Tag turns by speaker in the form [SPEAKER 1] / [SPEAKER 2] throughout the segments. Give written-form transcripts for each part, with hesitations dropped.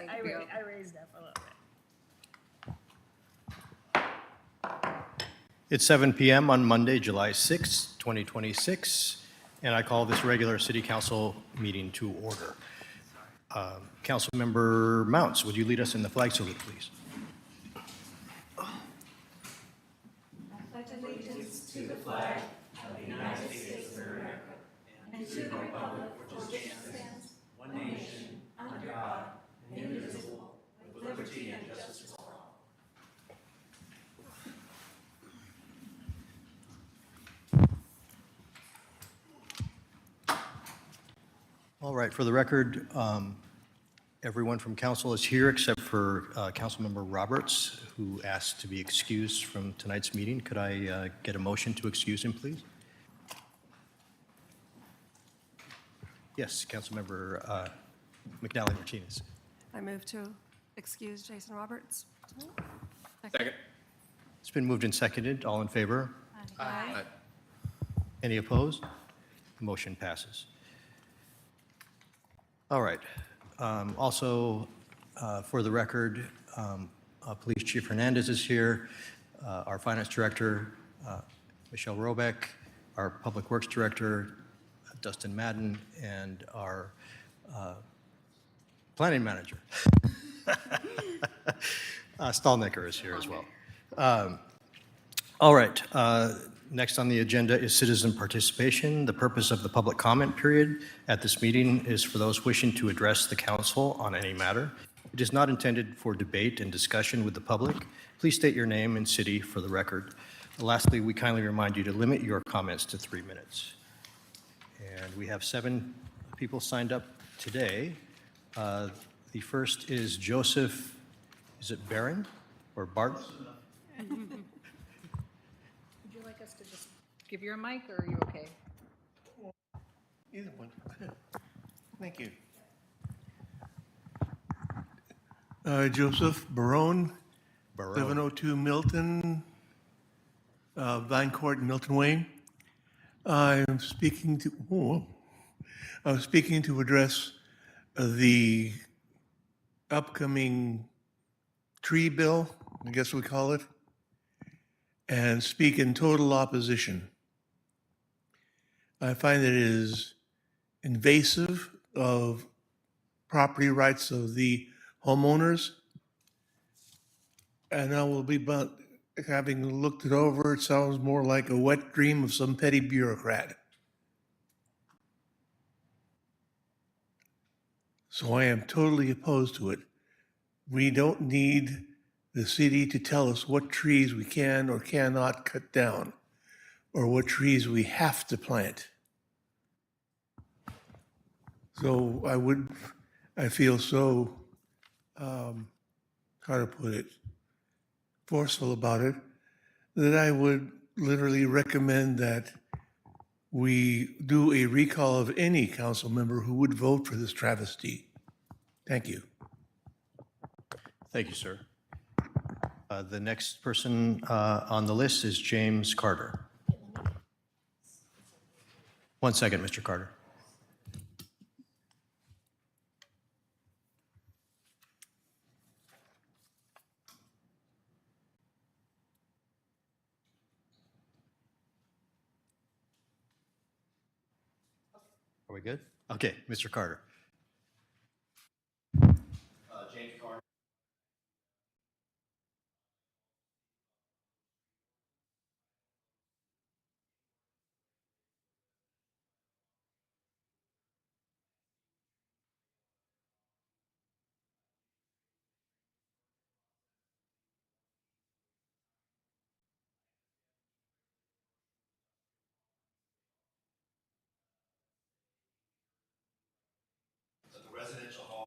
[SPEAKER 1] I raised up a little bit.
[SPEAKER 2] It's 7 p.m. on Monday, July 6, 2026, and I call this regular City Council meeting to order. Councilmember Mounts, would you lead us in the flag salute, please? All right, for the record, everyone from council is here except for Councilmember Roberts, who asked to be excused from tonight's meeting. Could I get a motion to excuse him, please? Yes, Councilmember McNally Martinez.
[SPEAKER 3] I move to excuse Jason Roberts.
[SPEAKER 4] Second.
[SPEAKER 2] It's been moved and seconded. All in favor?
[SPEAKER 3] Aye.
[SPEAKER 2] Any opposed? The motion passes. All right. Also, for the record, Police Chief Hernandez is here, our Finance Director, Michelle Robeck, our Public Works Director, Dustin Madden, and our Planning Manager. Stallnecker is here as well. All right. Next on the agenda is citizen participation. The purpose of the public comment period at this meeting is for those wishing to address the council on any matter. It is not intended for debate and discussion with the public. Please state your name and city for the record. Lastly, we kindly remind you to limit your comments to 3 minutes. And we have 7 people signed up today. The first is Joseph, is it Barron or Bart?
[SPEAKER 1] Would you like us to just give you a mic, or are you okay?
[SPEAKER 4] Either one. Thank you. Joseph Barone,
[SPEAKER 2] Barone.
[SPEAKER 4] 702 Milton, Vine Court, Milton Wayne. I'm speaking to address the upcoming tree bill, I guess we call it, and speak in total opposition. I find that it is invasive of property rights of the homeowners. And I will be, but having looked it over, it sounds more like a wet dream of some petty bureaucrat. So I am totally opposed to it. We don't need the city to tell us what trees we can or cannot cut down, or what trees we have to plant. So I feel so, how to put it, forceful about it, that I would literally recommend that we do a recall of any council member who would vote for this travesty. Thank you.
[SPEAKER 2] Thank you, sir. The next person on the list is James Carter. 1 second, Mr. Carter. Are we good? Okay, Mr. Carter. James Carter. Residential hall.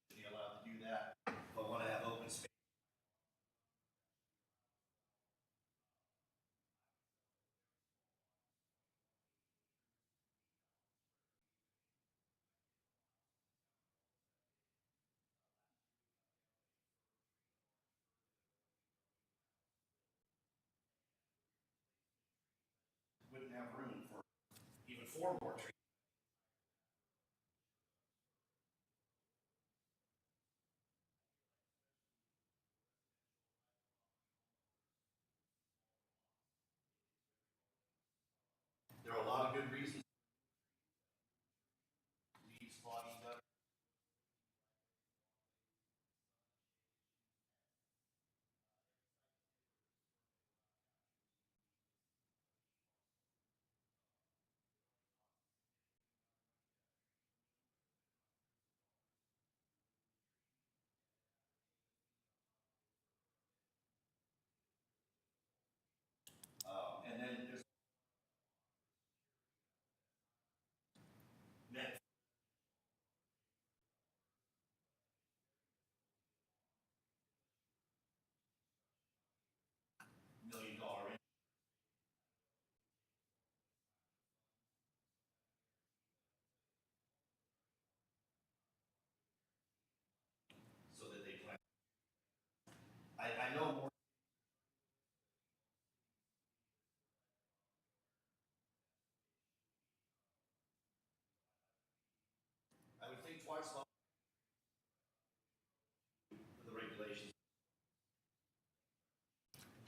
[SPEAKER 2] Be allowed to do that, but want to have open space.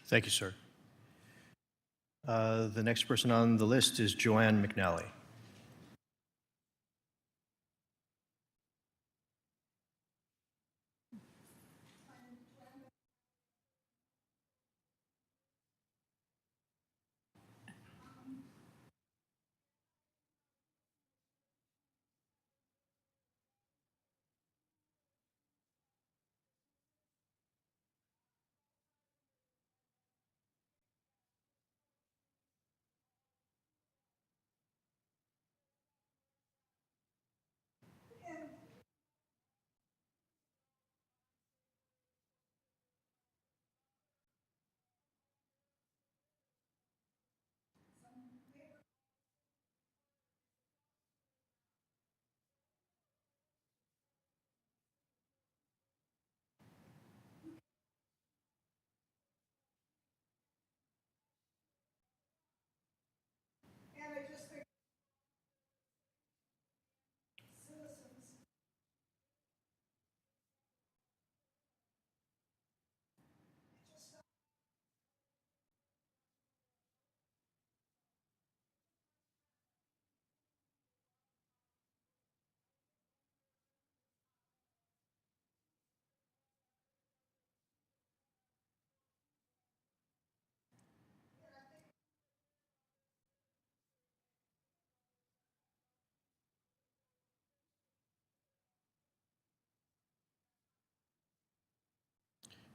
[SPEAKER 2] Thank you, sir. The next person on the list is Joanne McNally.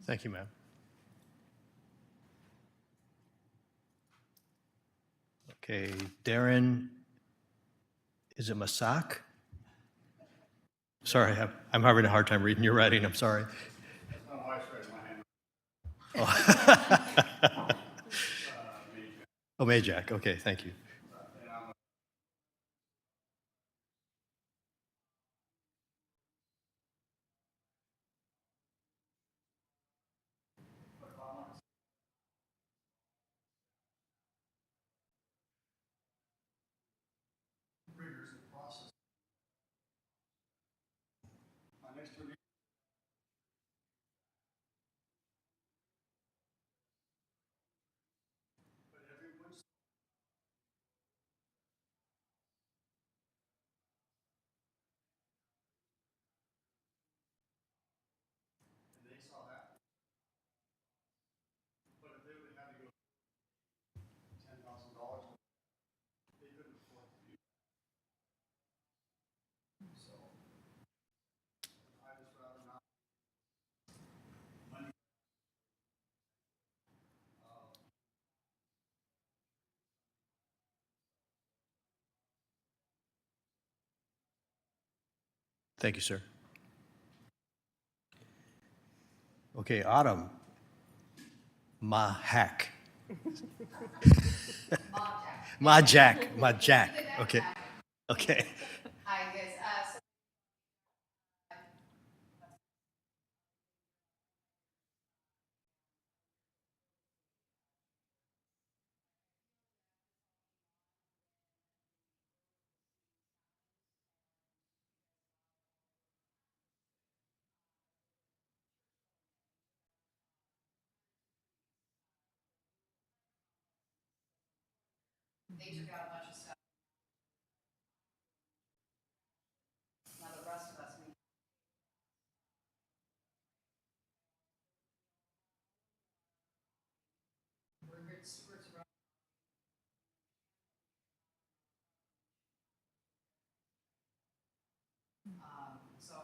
[SPEAKER 2] Thank you, ma'am. Okay, Darren, is it Masak? Sorry, I'm having a hard time reading your writing, I'm sorry. Oh, Majak, okay, thank you. Thank you, sir. Okay, Autumn. Mahak. Majak, okay, okay.
[SPEAKER 5] Hi, guys. They took out a bunch of stuff. Now the rest of us, we're good stewards of our. So.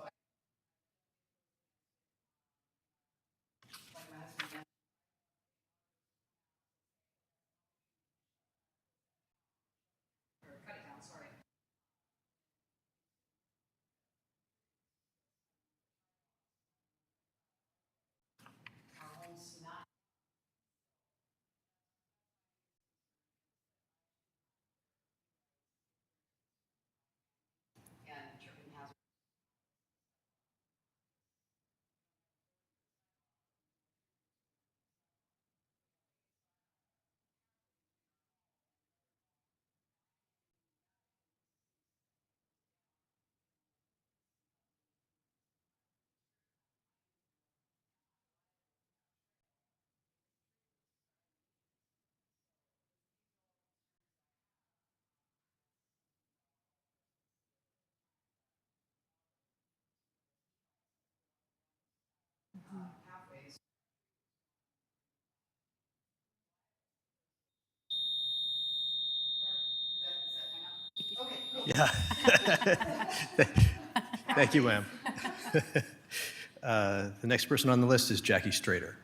[SPEAKER 5] Like my husband mentioned. Or cut it down, sorry. Our whole snot. And tripping hazard. Pathways. Is that time out? Okay, cool.
[SPEAKER 2] Yeah. Thank you, ma'am. The next person on the list is Jackie Strader.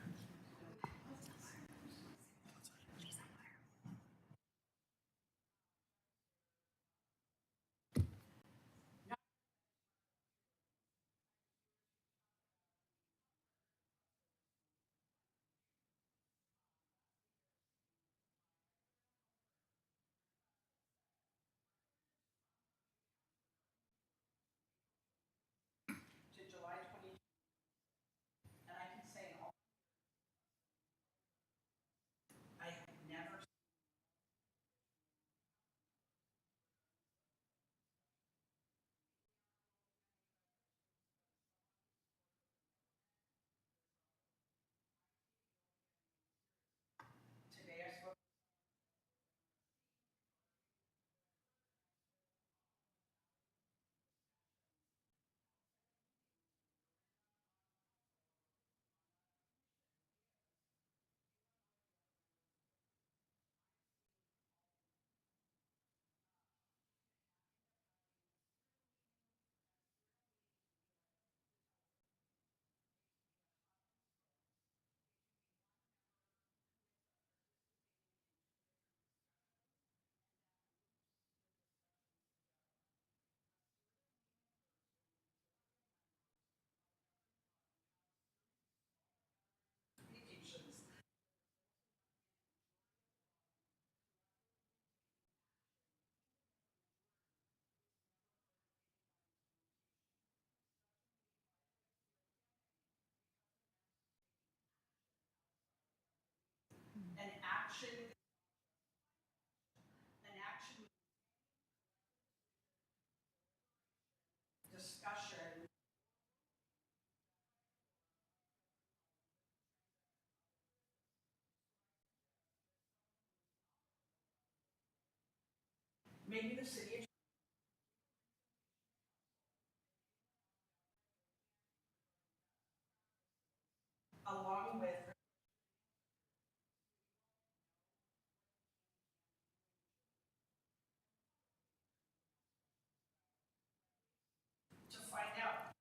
[SPEAKER 5] To July 20, and I can say all. I have never. Today I spoke. An action discussion. Maybe the city along with. To find out.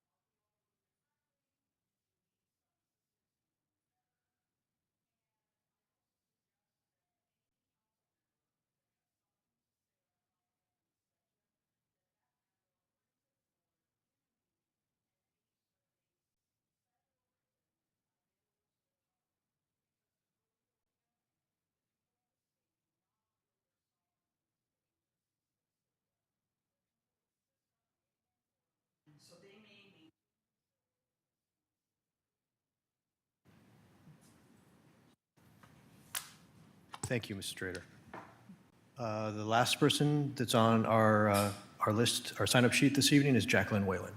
[SPEAKER 5] So they may be.
[SPEAKER 2] Thank you, Ms. Strader. The last person that's on our list, our sign-up sheet this evening is Jacqueline Whalen.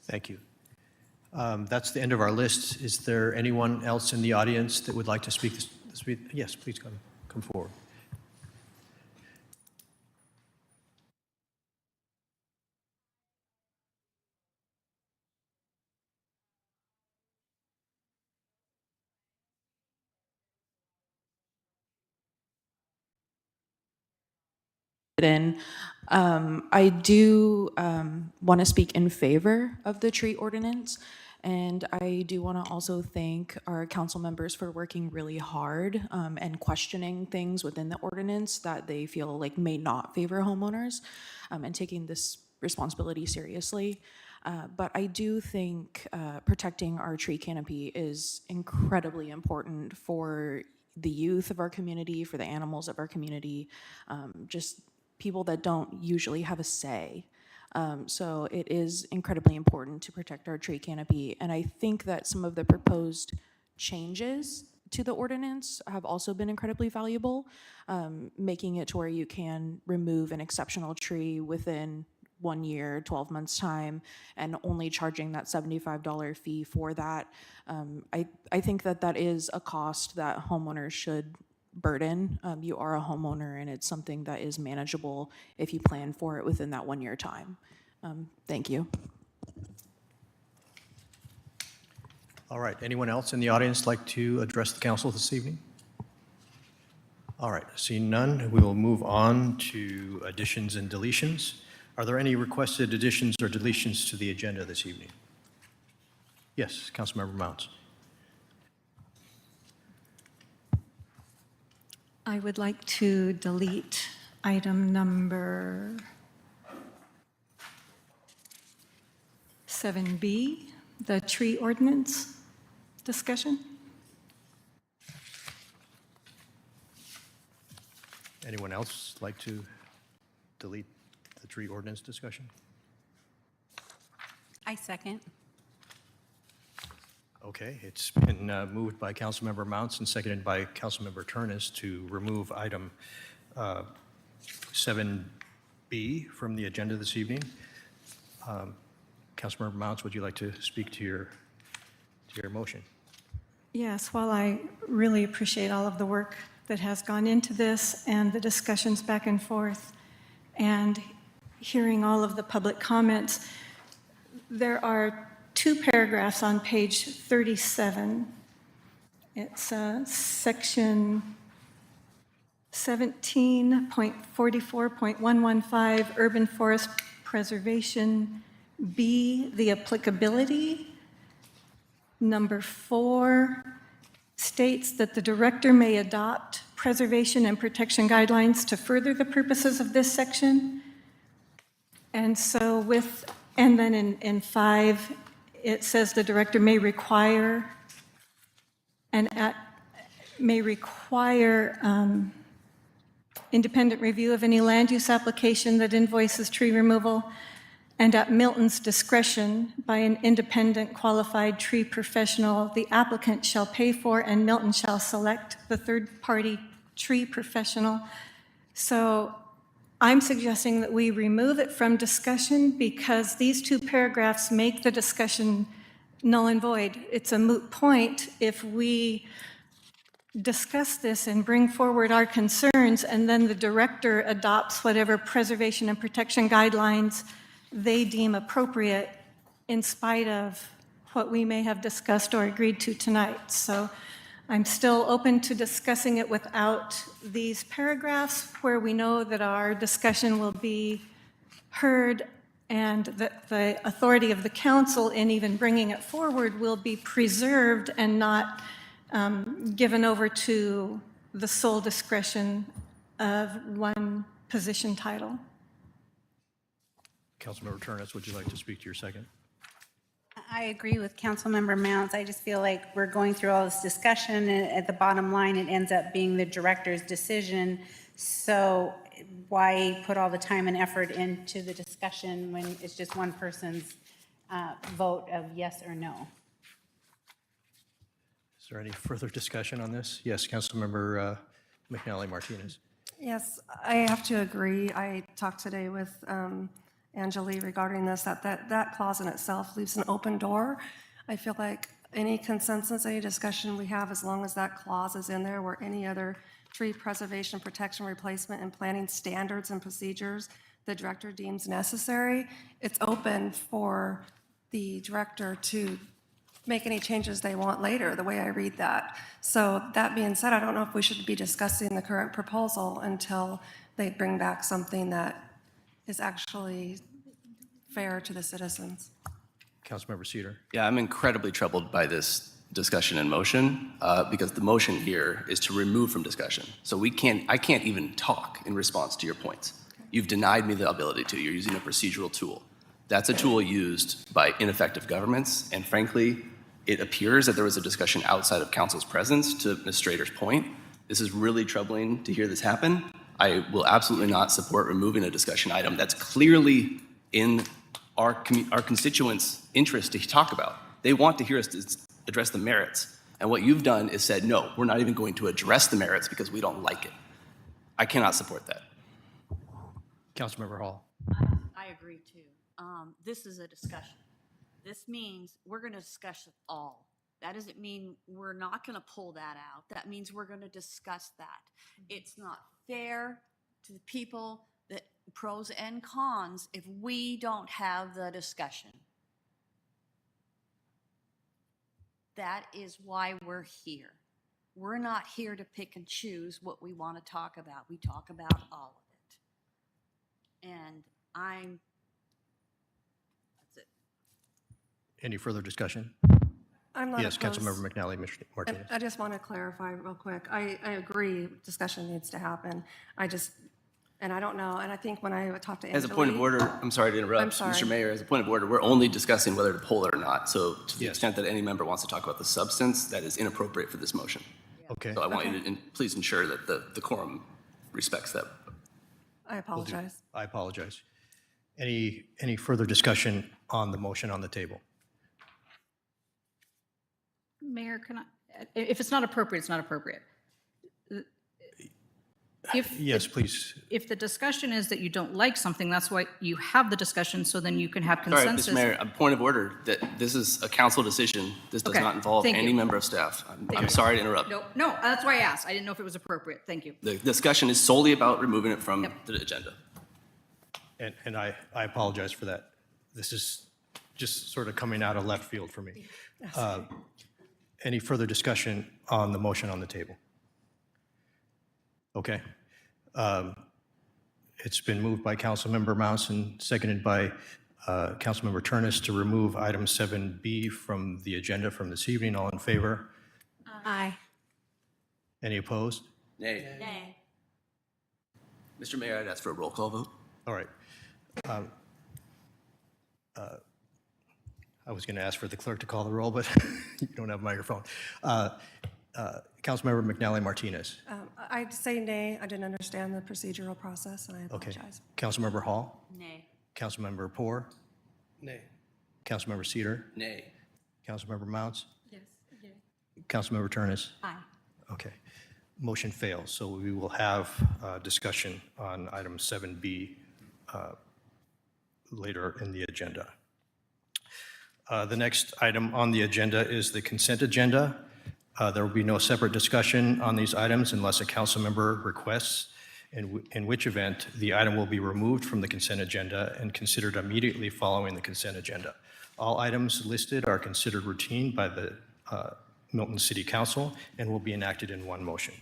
[SPEAKER 2] Thank you. That's the end of our list. Is there anyone else in the audience that would like to speak? Yes, please come forward.
[SPEAKER 6] in. I do want to speak in favor of the tree ordinance, and I do want to also thank our council members for working really hard and questioning things within the ordinance that they feel like may not favor homeowners, and taking this responsibility seriously. But I do think protecting our tree canopy is incredibly important for the youth of our community, for the animals of our community, just people that don't usually have a say. So it is incredibly important to protect our tree canopy. And I think that some of the proposed changes to the ordinance have also been incredibly valuable, making it to where you can remove an exceptional tree within 1 year, 12 months time, and only charging that $75 fee for that. I think that that is a cost that homeowners should burden. You are a homeowner, and it's something that is manageable if you plan for it within that 1 year time. Thank you.
[SPEAKER 2] All right, anyone else in the audience like to address the council this evening? All right, seeing none, we will move on to additions and deletions. Are there any requested additions or deletions to the agenda this evening? Yes, Councilmember Mounts.
[SPEAKER 7] I would like to delete item number 7B, the tree ordinance discussion.
[SPEAKER 2] Anyone else like to delete the tree ordinance discussion?
[SPEAKER 5] I second. Okay,
[SPEAKER 2] it's been moved by Councilmember Mounts and seconded by Councilmember Turnus to remove item 7B from the agenda this evening. Councilmember Mounts, would you like to speak to your motion?
[SPEAKER 7] Yes, while I really appreciate all of the work that has gone into this and the discussions back and forth and hearing all of the public comments, there are 2 paragraphs on page 37. It's section 17.44.115, urban forest preservation, B, the applicability. Number 4 states that the director may adopt preservation and protection guidelines to further the purposes of this section. And so and then in 5, it says the director may require independent review of any land use application that invoices tree removal, and at Milton's discretion by an independent qualified tree professional, the applicant shall pay for and Milton shall select the third-party tree professional. So I'm suggesting that we remove it from discussion because these 2 paragraphs make the discussion null and void. It's a moot point if we discuss this and bring forward our concerns, and then the director adopts whatever preservation and protection guidelines they deem appropriate in spite of what we may have discussed or agreed to tonight. So I'm still open to discussing it without these paragraphs where we know that our discussion will be heard and that the authority of the council in even bringing it forward will be preserved and not given over to the sole discretion of one position title.
[SPEAKER 2] Councilmember Turnus, would you like to speak to your second?
[SPEAKER 5] I agree with Councilmember Mounts. I just feel like we're going through all this discussion, and at the bottom line, it ends up being the director's decision. So why put all the time and effort into the discussion when it's just one person's vote of yes or no?
[SPEAKER 2] Is there any further discussion on this? Yes, Councilmember McNally Martinez.
[SPEAKER 3] Yes, I have to agree. I talked today with Anjali regarding this, that clause in itself leaves an open door. I feel like any consensus, any discussion we have, as long as that clause is in there, where any other tree preservation, protection, replacement, and planting standards and procedures the director deems necessary, it's open for the director to make any changes they want later, the way I read that. So that being said, I don't know if we should be discussing the current proposal until they bring back something that is actually fair to the citizens.
[SPEAKER 2] Councilmember Cedar.
[SPEAKER 8] Yeah, I'm incredibly troubled by this discussion and motion because the motion here is to remove from discussion. So I can't even talk in response to your points. You've denied me the ability to. You're using a procedural tool. That's a tool used by ineffective governments, and frankly, it appears that there was a discussion outside of council's presence, to Ms. Strader's point. This is really troubling to hear this happen. I will absolutely not support removing a discussion item that's clearly in our constituents' interest to talk about. They want to hear us address the merits. And what you've done is said, no, we're not even going to address the merits because we don't like it. I cannot support that.
[SPEAKER 2] Councilmember Hall.
[SPEAKER 9] I agree too. This is a discussion. This means we're going to discuss it all. That doesn't mean we're not going to pull that out. That means we're going to discuss that. It's not fair to the people, that pros and cons, if we don't have the discussion. That is why we're here. We're not here to pick and choose what we want to talk about. We talk about all of it. And that's it.
[SPEAKER 2] Any further discussion?
[SPEAKER 3] I'm not
[SPEAKER 2] Yes,
[SPEAKER 3] opposed.
[SPEAKER 2] Councilmember McNally Martinez.
[SPEAKER 3] I just want to clarify real quick. I agree, discussion needs to happen. And I don't know, and I think when I talked to Anjali.
[SPEAKER 8] As a point of order, I'm sorry to interrupt.
[SPEAKER 3] I'm sorry.
[SPEAKER 8] Mr. Mayor, as a point of order, we're only discussing whether to pull it or not. So to the
[SPEAKER 2] Yes.
[SPEAKER 8] extent that any member wants to talk about the substance, that is inappropriate for this motion.
[SPEAKER 2] Okay.
[SPEAKER 8] So I want you to please ensure that the quorum respects that.
[SPEAKER 3] I apologize.
[SPEAKER 2] I apologize. Any further discussion on the motion on the table?
[SPEAKER 1] Mayor, if it's not appropriate, it's not appropriate.
[SPEAKER 2] Yes, please.
[SPEAKER 1] If the discussion is that you don't like something, that's why you have the discussion, so then you can have
[SPEAKER 8] All right,
[SPEAKER 1] consensus.
[SPEAKER 8] Mr. Mayor, a point of order, that this is a council decision. This does
[SPEAKER 1] Okay,
[SPEAKER 8] not involve
[SPEAKER 1] thank
[SPEAKER 8] any
[SPEAKER 1] you.
[SPEAKER 8] member of staff. I'm sorry to interrupt.
[SPEAKER 1] No, that's why I asked. I didn't know if it was appropriate. Thank you.
[SPEAKER 8] The discussion is solely about removing it from
[SPEAKER 1] Yep.
[SPEAKER 8] the agenda.
[SPEAKER 2] And I apologize for that. This is just sort of coming out of left field for me. Any further discussion on the motion on the table? Okay. It's been moved by Councilmember Mounce and seconded by Councilmember Turnus to remove item 7B from the agenda from this evening. All in favor?
[SPEAKER 5] Aye.
[SPEAKER 2] Any opposed?
[SPEAKER 8] Nay.
[SPEAKER 9] Nay.
[SPEAKER 8] Mr. Mayor, I'd ask for a roll call vote.
[SPEAKER 2] All right. I was going to ask for the clerk to call the roll, but you don't have a microphone. Councilmember McNally Martinez.
[SPEAKER 3] I'd say nay. I didn't understand the procedural process, and I
[SPEAKER 2] Okay.
[SPEAKER 3] apologize.
[SPEAKER 2] Councilmember Hall.
[SPEAKER 9] Nay.
[SPEAKER 2] Councilmember Poor.
[SPEAKER 4] Nay.
[SPEAKER 2] Councilmember Cedar.
[SPEAKER 8] Nay.
[SPEAKER 2] Councilmember Mounts.
[SPEAKER 3] Yes.
[SPEAKER 2] Councilmember Turnus.
[SPEAKER 5] Aye.
[SPEAKER 2] Okay. Motion fails, so we will have discussion on item 7B later in the agenda. The next item on the agenda is the consent agenda. There will be no separate discussion on these items unless a council member requests, in which event the item will be removed from the consent agenda and considered immediately following the consent agenda. All items listed are considered routine by the Milton City Council and will be enacted in one motion.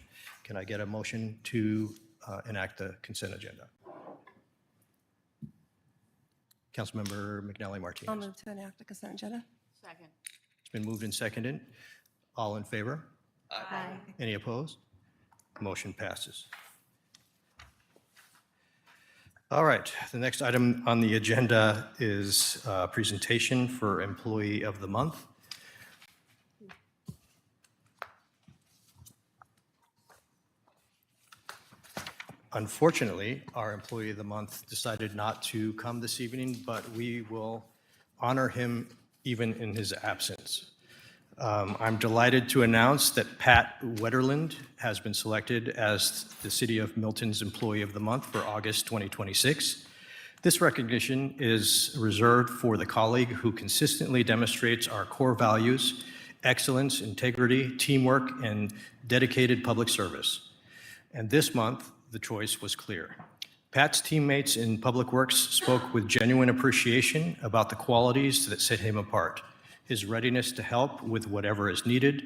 [SPEAKER 2] Can I get a motion to enact the consent agenda? Councilmember McNally
[SPEAKER 3] I'll
[SPEAKER 2] Martinez.
[SPEAKER 3] move to enact the consent agenda.
[SPEAKER 9] Second.
[SPEAKER 2] It's been moved and seconded. All in favor?
[SPEAKER 5] Aye.
[SPEAKER 2] Any opposed? Motion passes. All right, the next item on the agenda is presentation for Employee of the Month. Unfortunately, our Employee of the Month decided not to come this evening, but we will honor him even in his absence. I'm delighted to announce that Pat Wetterland has been selected as the City of Milton's Employee of the Month for August 2026. This recognition is reserved for the colleague who consistently demonstrates our core values, excellence, integrity, teamwork, and dedicated public service. And this month, the choice was clear. Pat's teammates in Public Works spoke with genuine appreciation about the qualities that set him apart: his readiness to help with whatever is needed,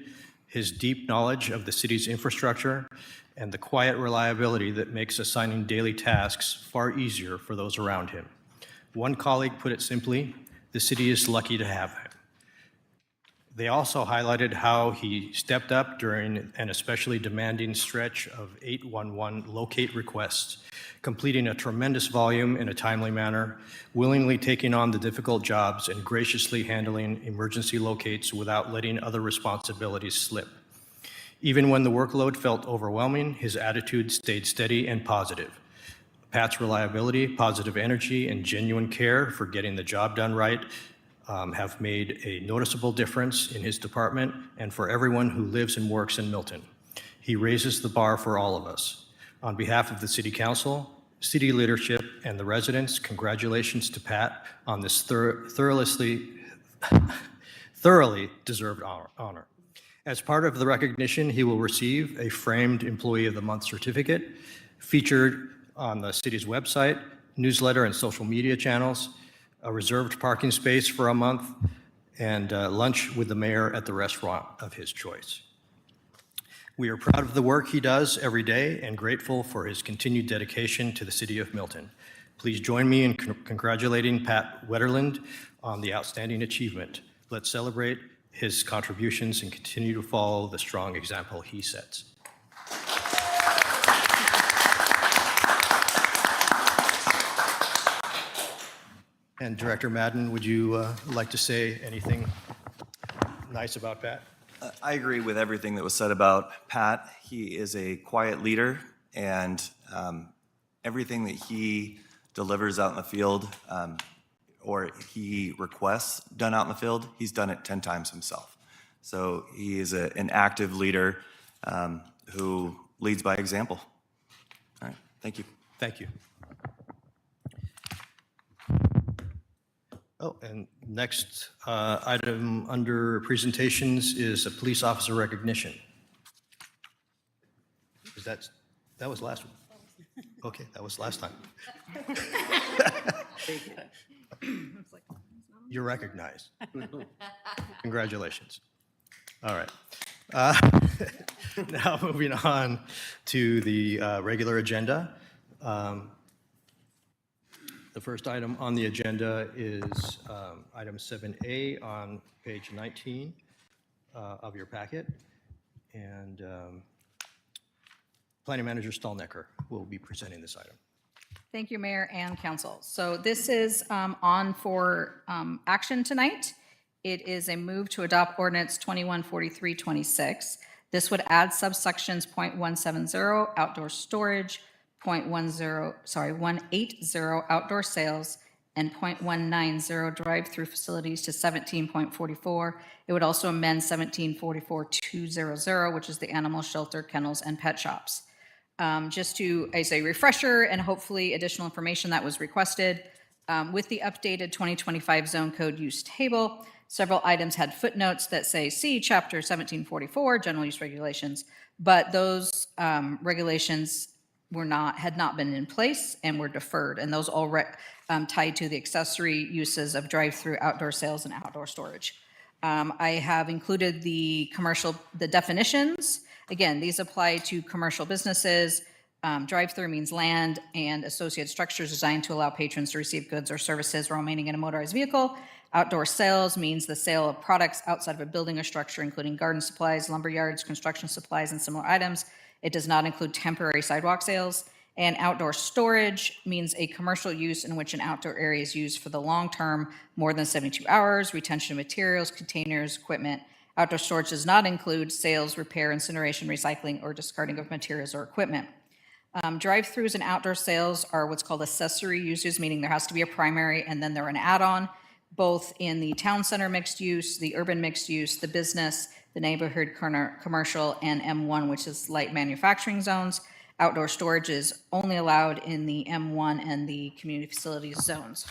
[SPEAKER 2] his deep knowledge of the city's infrastructure, and the quiet reliability that makes assigning daily tasks far easier for those around him. One colleague put it simply, the city is lucky to have him. They also highlighted how he stepped up during an especially demanding stretch of 811 locate requests, completing a tremendous volume in a timely manner, willingly taking on the difficult jobs, and graciously handling emergency locates without letting other responsibilities slip. Even when the workload felt overwhelming, his attitude stayed steady and positive. Pat's reliability, positive energy, and genuine care for getting the job done right have made a noticeable difference in his department and for everyone who lives and works in Milton. He raises the bar for all of us. On behalf of the City Council, city leadership, and the residents, congratulations to Pat on this thoroughly deserved honor. As part of the recognition, he will receive a framed Employee of the Month certificate featured on the city's website, newsletter, and social media channels, a reserved parking space for a month, and lunch with the mayor at the restaurant of his choice. We are proud of the work he does every day and grateful for his continued dedication to the city of Milton. Please join me in congratulating Pat Wetterland on the outstanding achievement. Let's celebrate his contributions and continue to follow the strong example he sets. And Director Madden, would you like to say anything nice about Pat?
[SPEAKER 10] I agree with everything that was said about Pat. He is a quiet leader, and everything that he delivers out in the field or he requests done out in the field, he's done it 10 times himself. So he is an active leader who leads by example. All right, thank you.
[SPEAKER 2] Thank you. Oh, and next item under presentations is a police officer recognition. Is that was last one? Okay, that was last time. You're recognized. Congratulations. All right. Now moving on to the regular agenda. The first item on the agenda is item 7A on page 19 of your packet. And Planning Manager Stallnecker will be presenting this item.
[SPEAKER 1] Thank you, Mayor and Council. So this is on for action tonight. It is a move to adopt ordinance 214326. This would add subsections .170 outdoor storage, .180 outdoor sales, and .190 drive-through facilities to 17.44. It would also amend 1744-200, which is the animal shelter, kennels, and pet shops. Just to, as a refresher and hopefully additional information that was requested, with the updated 2025 zone code use table, several items had footnotes that say, see Chapter 1744, general use regulations, but those regulations had not been in place and were deferred, and those all tied to the accessory uses of drive-through outdoor sales and outdoor storage. I have included the definitions. Again, these apply to commercial businesses. Drive-through means land and associated structures designed to allow patrons to receive goods or services while remaining in a motorized vehicle. Outdoor sales means the sale of products outside of a building or structure, including garden supplies, lumber yards, construction supplies, and similar items. It does not include temporary sidewalk sales. And outdoor storage means a commercial use in which an outdoor area is used for the long term, more than 72 hours, retention of materials, containers, equipment. Outdoor storage does not include sales, repair, incineration, recycling, or discarding of materials or equipment. Drive-throughs and outdoor sales are what's called accessory uses, meaning there has to be a primary and then they're an add-on, both in the town center mixed use, the urban mixed use, the business, the neighborhood commercial, and M1, which is light manufacturing zones. outdoor storage is only allowed in the M1 and the community facilities zones.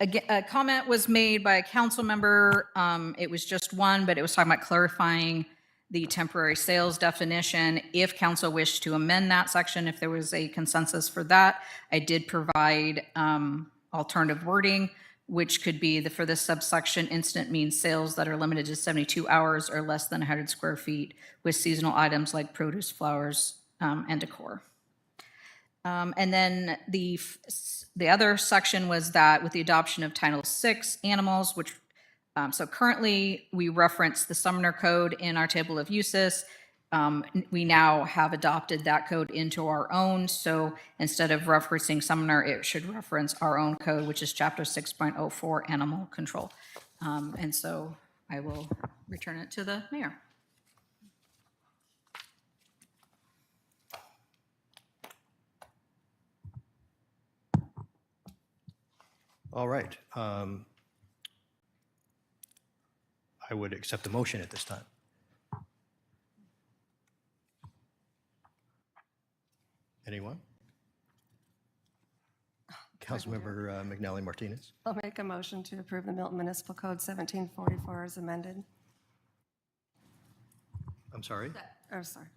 [SPEAKER 1] Again, a comment was made by a council member. It was just one, but it was talking about clarifying the temporary sales definition. If council wished to amend that section, if there was a consensus for that, I did provide alternative wording, which could be for this subsection, instant means sales that are limited to 72 hours or less than 100 square feet with seasonal items like produce, flowers, and decor. And then the other section was that with the adoption of Title VI animals, which so currently we reference the Sumner Code in our table of uses. We now have adopted that code into our own. So instead of referencing Sumner, it should reference our own code, which is Chapter 6.04 Animal Control. And so I will return it to the mayor.
[SPEAKER 2] All right. I would accept the motion at this time. Anyone? Councilmember McNally Martinez.
[SPEAKER 3] I'll make a motion to approve the Milton Municipal Code 1744 as amended.
[SPEAKER 2] I'm sorry?
[SPEAKER 3] Oh, sorry.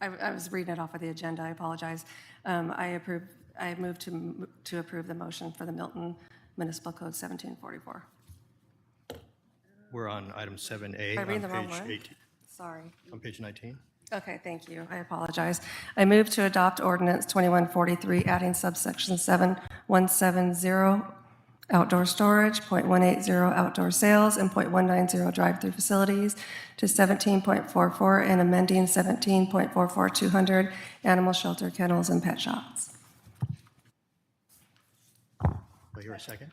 [SPEAKER 3] I was reading it off of the agenda. I apologize. I move to approve the motion for the Milton Municipal Code 1744.
[SPEAKER 2] We're on item 7A
[SPEAKER 3] Am I reading the
[SPEAKER 2] on
[SPEAKER 3] wrong
[SPEAKER 2] page
[SPEAKER 3] one?
[SPEAKER 2] 18,
[SPEAKER 3] Sorry.
[SPEAKER 2] on page 19.
[SPEAKER 3] Okay, thank you. I apologize. I move to adopt ordinance 2143, adding subsection 7170, outdoor storage, .180, outdoor sales, and .190, drive-through facilities, to 17.44, and amending 17.44-200, animal shelter, kennels, and pet shops.
[SPEAKER 2] Do I hear a second?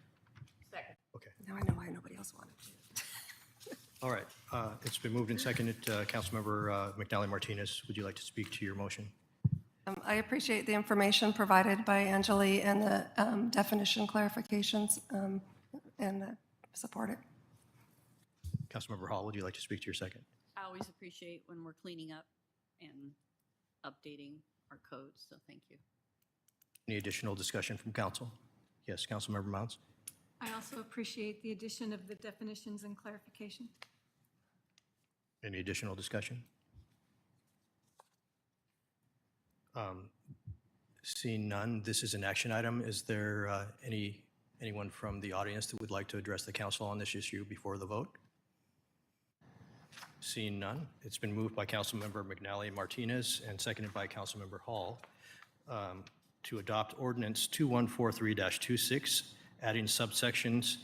[SPEAKER 9] Second.
[SPEAKER 2] Okay.
[SPEAKER 3] Now I know why nobody else wanted to.
[SPEAKER 2] All right. It's been moved and seconded. Councilmember McNally Martinez, would you like to speak to your motion?
[SPEAKER 3] I appreciate the information provided by Anjali and the definition clarifications, and support it.
[SPEAKER 2] Councilmember Hall, would you like to speak to your second?
[SPEAKER 9] I always appreciate when we're cleaning up and updating our codes, so thank you.
[SPEAKER 2] Any additional discussion from council? Yes, Councilmember Mounts.
[SPEAKER 7] I also appreciate the addition of the definitions and clarification.
[SPEAKER 2] Any additional discussion? Seeing none, this is an action item. Is there anyone from the audience that would like to address the council on this issue before the vote? Seeing none, it's been moved by Councilmember McNally Martinez and seconded by Councilmember Hall to adopt ordinance 2143-26, adding subsections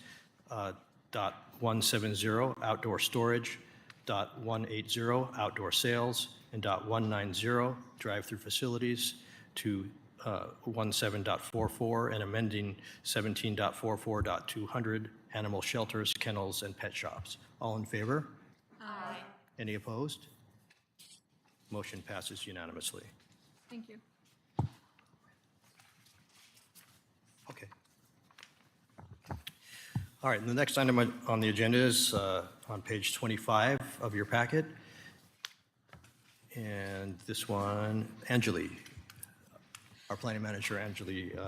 [SPEAKER 2] .170 outdoor storage, .180 outdoor sales, and .190 drive-through facilities to 17.44 and amending 17.44.200 animal shelters, kennels, and pet shops. All in favor?
[SPEAKER 9] Aye.
[SPEAKER 2] Any opposed? Motion passes unanimously.
[SPEAKER 7] Thank you.
[SPEAKER 2] Okay. All right, and the next item on the agenda is on page 25 of your packet. And this one, Anjali, our planning manager, Anjali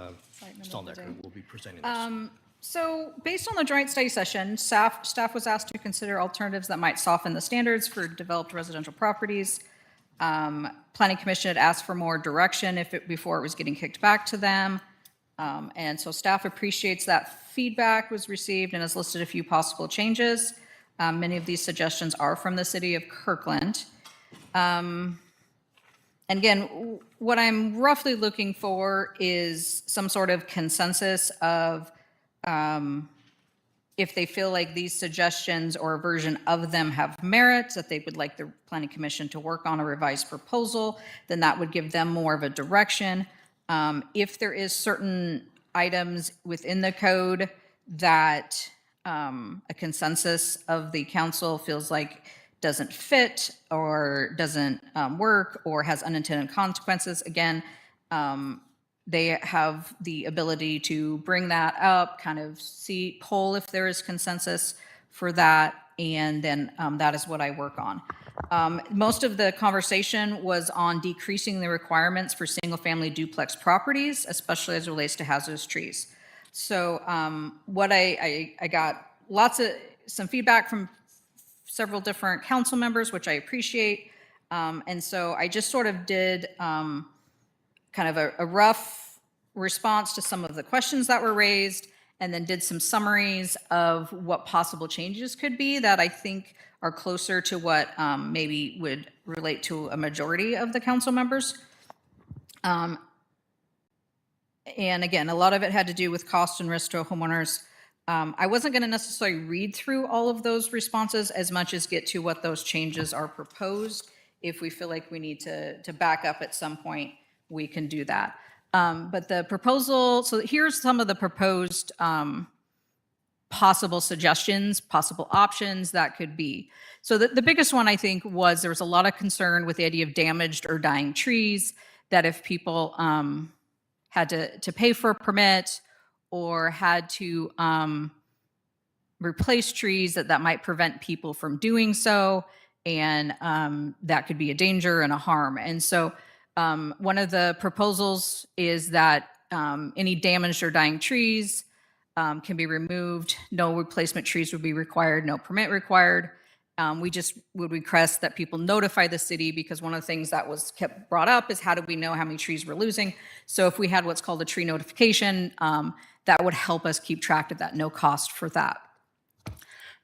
[SPEAKER 2] Stolnecker, will be presenting this.
[SPEAKER 1] So based on the joint study session, staff was asked to consider alternatives that might soften the standards for developed residential properties. Planning Commission had asked for more direction before it was getting kicked back to them. And so staff appreciates that feedback was received and has listed a few possible changes. Many of these suggestions are from the city of Kirkland. And again, what I'm roughly looking for is some sort of consensus of if they feel like these suggestions or a version of them have merit, that they would like the Planning Commission to work on a revised proposal, then that would give them more of a direction. If there is certain items within the code that a consensus of the council feels like doesn't fit or doesn't work or has unintended consequences, again, they have the ability to bring that up, kind of poll if there is consensus for that, and then that is what I work on. Most of the conversation was on decreasing the requirements for single-family duplex properties, especially as it relates to hazardous trees. So what I got some feedback from several different council members, which I appreciate. And so I just sort of did kind of a rough response to some of the questions that were raised, and then did some summaries of what possible changes could be that I think are closer to what maybe would relate to a majority of the council members. And again, a lot of it had to do with cost and risk to homeowners. I wasn't going to necessarily read through all of those responses as much as get to what those changes are proposed. If we feel like we need to back up at some point, we can do that. But the proposal, so here's some of the proposed possible suggestions, possible options that could be. So the biggest one, I think, was there was a lot of concern with the idea of damaged or dying trees, that if people had to pay for a permit or had to replace trees, that might prevent people from doing so, and that could be a danger and a harm. And so one of the proposals is that any damaged or dying trees can be removed. No replacement trees would be required, no permit required. We just would request that people notify the city, because one of the things that was kept brought up is how do we know how many trees we're losing? So if we had what's called a tree notification, that would help us keep track of that, no cost for that.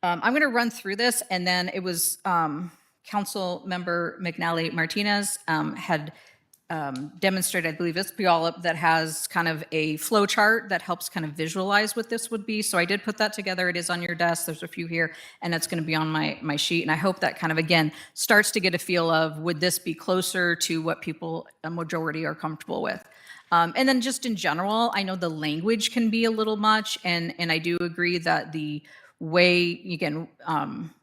[SPEAKER 1] I'm going to run through this, and then it was Council Member McNally Martinez had demonstrated, I believe it's Puyallup, that has kind of a flow chart that helps kind of visualize what this would be. So I did put that together. It is on your desk. There's a few here, and it's going to be on my sheet. And I hope that kind of, again, starts to get a feel of, would this be closer to what people, a majority, are comfortable with? And then just in general, I know the language can be a little much, and I do agree that the way, again,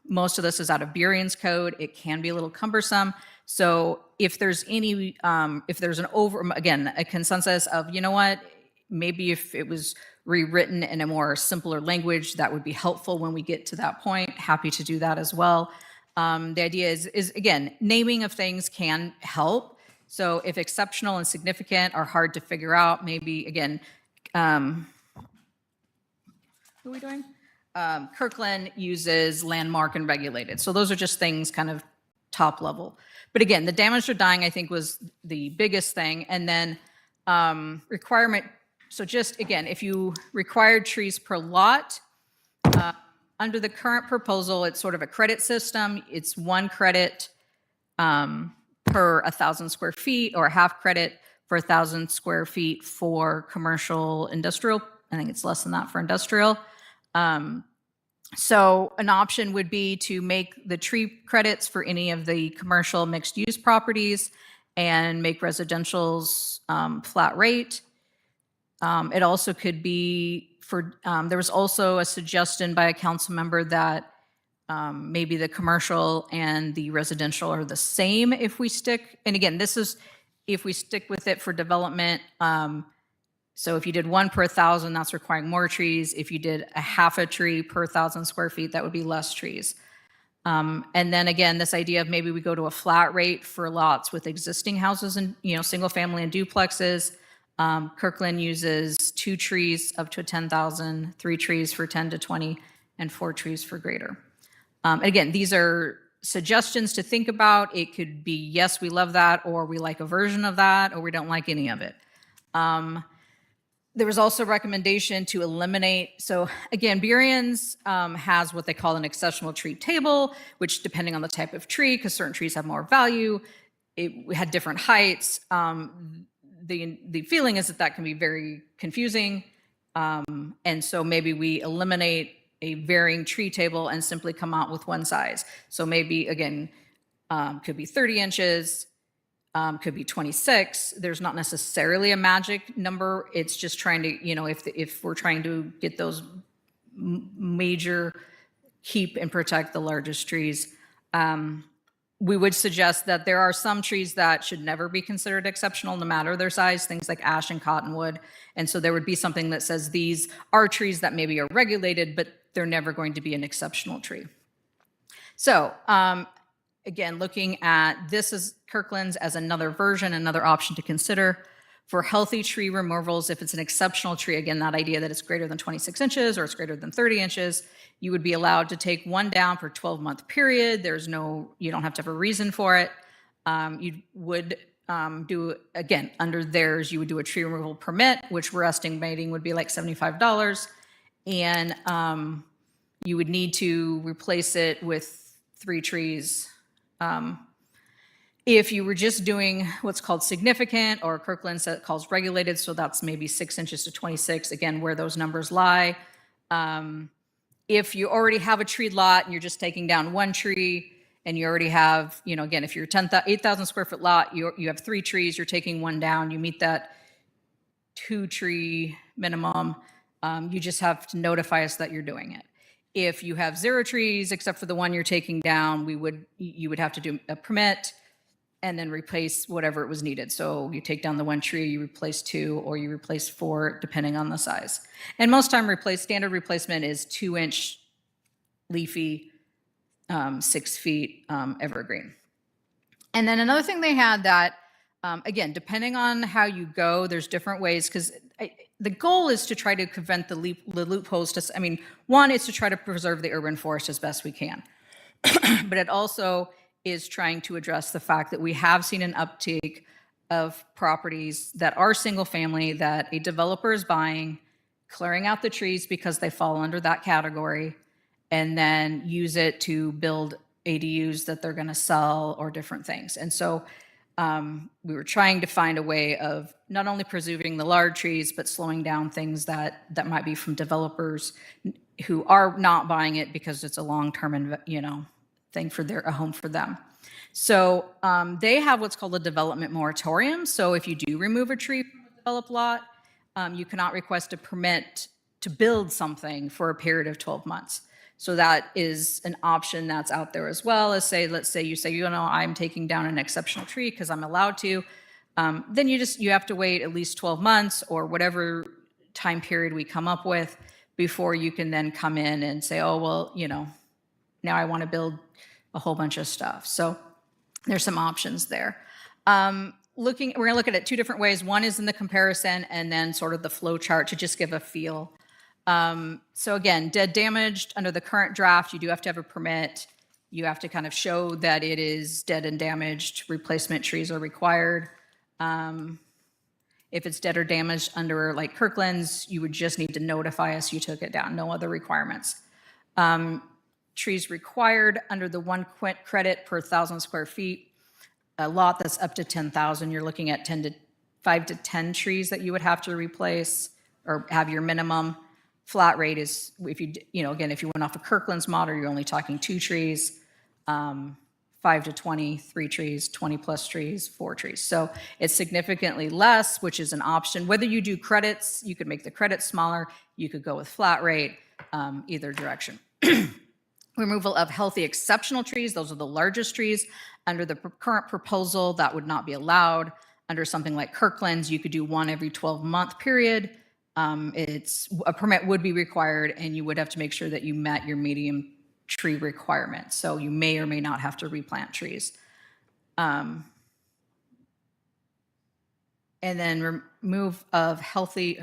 [SPEAKER 1] most of this is out of Burien's code. It can be a little cumbersome. So if there's any, if there's a consensus of, you know what, maybe if it was rewritten in a more simpler language, that would be helpful when we get to that point. Happy to do that as well. The idea is again, naming of things can help. So if exceptional and significant are hard to figure out, maybe again, who are we doing? Kirkland uses landmark and regulated. So those are just things kind of top level. But again, the damaged or dying, I think, was the biggest thing. And then requirement, so just again, if you required trees per lot, under the current proposal, it's sort of a credit system. It's 1 credit per 1,000 square feet, or a half credit for 1,000 square feet for commercial industrial. I think it's less than that for industrial. So an option would be to make the tree credits for any of the commercial mixed-use properties and make residential's flat rate. It also could be for, there was also a suggestion by a council member that maybe the commercial and the residential are the same if we stick, and again, this is if we stick with it for development. So if you did 1 per 1,000, that's requiring more trees. If you did a half a tree per 1,000 square feet, that would be less trees. And then again, this idea of maybe we go to a flat rate for lots with existing houses and, single family and duplexes. Kirkland uses 2 trees up to 10,000, 3 trees for 10 to 20, and 4 trees for greater. Again, these are suggestions to think about. It could be, yes, we love that, or we like a version of that, or we don't like any of it. There was also a recommendation to eliminate, so again, Burien's has what they call an exceptional tree table, which depending on the type of tree, because certain trees have more value, it had different heights. The feeling is that can be very confusing. And so maybe we eliminate a varying tree table and simply come out with one size. So maybe, again, could be 30 inches, could be 26. There's not necessarily a magic number. It's just trying to, if we're trying to get those major, keep and protect the largest trees. We would suggest that there are some trees that should never be considered exceptional, no matter their size, things like ash and cottonwood. And so there would be something that says these are trees that maybe are regulated, but they're never going to be an exceptional tree. So again, looking at this is Kirkland's as another version, another option to consider for healthy tree removals. If it's an exceptional tree, again, that idea that it's greater than 26 inches or it's greater than 30 inches, you would be allowed to take one down per 12-month period. You don't have to have a reason for it. You would do, again, under theirs, you would do a tree removal permit, which we're estimating would be like $75. And you would need to replace it with 3 trees. If you were just doing what's called significant, or Kirkland calls regulated, so that's maybe 6 inches to 26, again, where those numbers lie. If you already have a tree lot and you're just taking down 1 tree, and you already have, again, if you're 8,000 square foot lot, you have 3 trees, you're taking 1 down, you meet that 2 tree minimum, you just have to notify us that you're doing it. If you have 0 trees, except for the 1 you're taking down, you would have to do a permit and then replace whatever it was needed. So you take down the 1 tree, you replace 2, or you replace 4, depending on the size. And most time standard replacement is 2-inch leafy, 6 feet evergreen. And then another thing they had that, again, depending on how you go, there's different ways, because the goal is to try to prevent the loopholes. One is to try to preserve the urban forest as best we can. But it also is trying to address the fact that we have seen an uptick of properties that are single family that a developer is buying, clearing out the trees because they fall under that category, and then use it to build ADUs that they're going to sell or different things. And so we were trying to find a way of not only preserving the large trees, but slowing down things that might be from developers who are not buying it because it's a long-term, thing for a home for them. So they have what's called a development moratorium. So if you do remove a tree from a developed lot, you cannot request a permit to build something for a period of 12 months. So that is an option that's out there as well. Let's say you say, I'm taking down an exceptional tree because I'm allowed to. Then you have to wait at least 12 months or whatever time period we come up with before you can then come in and say, now I want to build a whole bunch of stuff. So there's some options there. We're going to look at it 2 different ways. One is in the comparison and then sort of the flow chart to just give a feel. So again, dead damaged under the current draft, you do have to have a permit. You have to kind of show that it is dead and damaged. Replacement trees are required. If it's dead or damaged under like Kirkland's, you would just need to notify us you took it down. No other requirements. Trees required under the 1 credit per 1,000 square feet. A lot that's up to 10,000, you're looking at 5 to 10 trees that you would have to replace or have your minimum. Flat rate is, if you went off of Kirkland's model, you're only talking 2 trees, 5 to 20, 3 trees, 20 plus trees, 4 trees. So it's significantly less, which is an option. Whether you do credits, you could make the credits smaller. You could go with flat rate, either direction. Removal of healthy exceptional trees. Those are the largest trees. Under the current proposal, that would not be allowed. Under something like Kirkland's, you could do 1 every 12-month period. A permit would be required, and you would have to make sure that you met your medium tree requirements. So you may or may not have to replant trees. And then remove of healthy,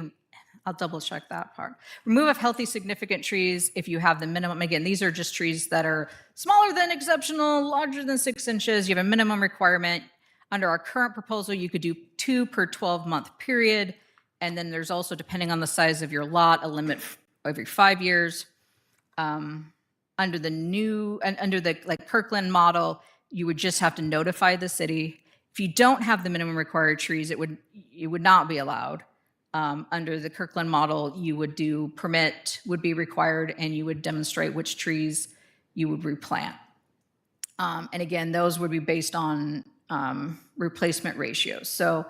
[SPEAKER 1] I'll double check that part. Remove of healthy significant trees if you have the minimum. Again, these are just trees that are smaller than exceptional, larger than 6 inches. You have a minimum requirement. Under our current proposal, you could do 2 per 12-month period. And then there's also, depending on the size of your lot, a limit every 5 years. Under the Kirkland model, you would just have to notify the city. If you don't have the minimum required trees, it would not be allowed. Under the Kirkland model, you would do permit would be required, and you would demonstrate which trees you would replant. And again, those would be based on replacement ratios. So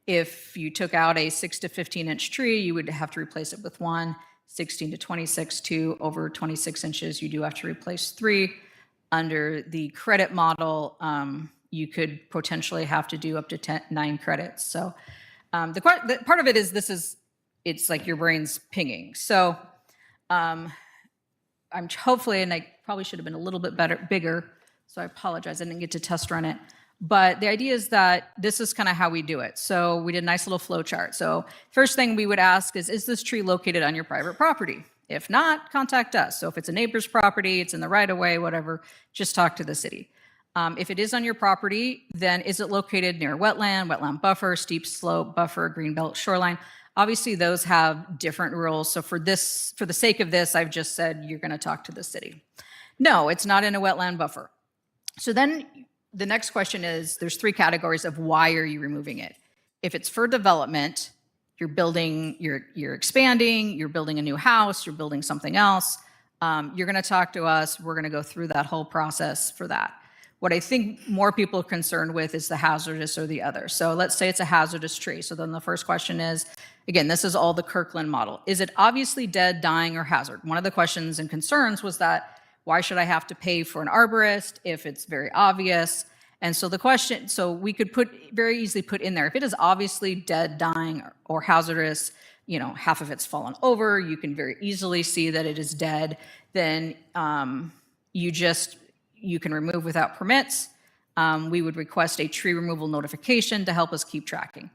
[SPEAKER 1] if you took out a 6 to 15-inch tree, you would have to replace it with 1. 16 to 26, 2. Over 26 inches, you do have to replace 3. Under the credit model, you could potentially have to do up to 9 credits. So the part of it is it's like your brain's pinging. So I'm hopefully, and I probably should have been a little bit bigger, so I apologize, I didn't get to test run it. But the idea is that this is kind of how we do it. So we did a nice little flow chart. So first thing we would ask is this tree located on your private property? If not, contact us. So if it's a neighbor's property, it's in the right of way, whatever, just talk to the city. If it is on your property, then is it located near wetland buffer, steep slope buffer, greenbelt shoreline? Obviously, those have different rules. So for the sake of this, I've just said you're going to talk to the city. No, it's not in a wetland buffer. So then the next question is, there's 3 categories of why are you removing it? If it's for development, you're building, you're expanding, you're building a new house, you're building something else, you're going to talk to us. We're going to go through that whole process for that. What I think more people are concerned with is the hazardous or the other. So let's say it's a hazardous tree. So then the first question is, again, this is all the Kirkland model. Is it obviously dead, dying, or hazard? One of the questions and concerns was that, why should I have to pay for an arborist if it's very obvious? And so the question, so we could very easily put in there, if it is obviously dead, dying, or hazardous, half of it's fallen over, you can very easily see that it is dead, then you can remove without permits. We would request a tree removal notification to help us keep tracking.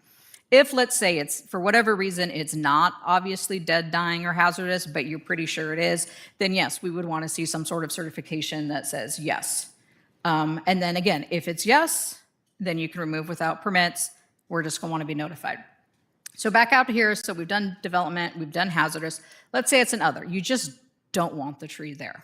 [SPEAKER 1] If, let's say, it's for whatever reason, it's not obviously dead, dying, or hazardous, but you're pretty sure it is, then yes, we would want to see some sort of certification that says yes. And then again, if it's yes, then you can remove without permits. We're just going to want to be notified. So back out here, so we've done development, we've done hazardous. Let's say it's an other. You just don't want the tree there.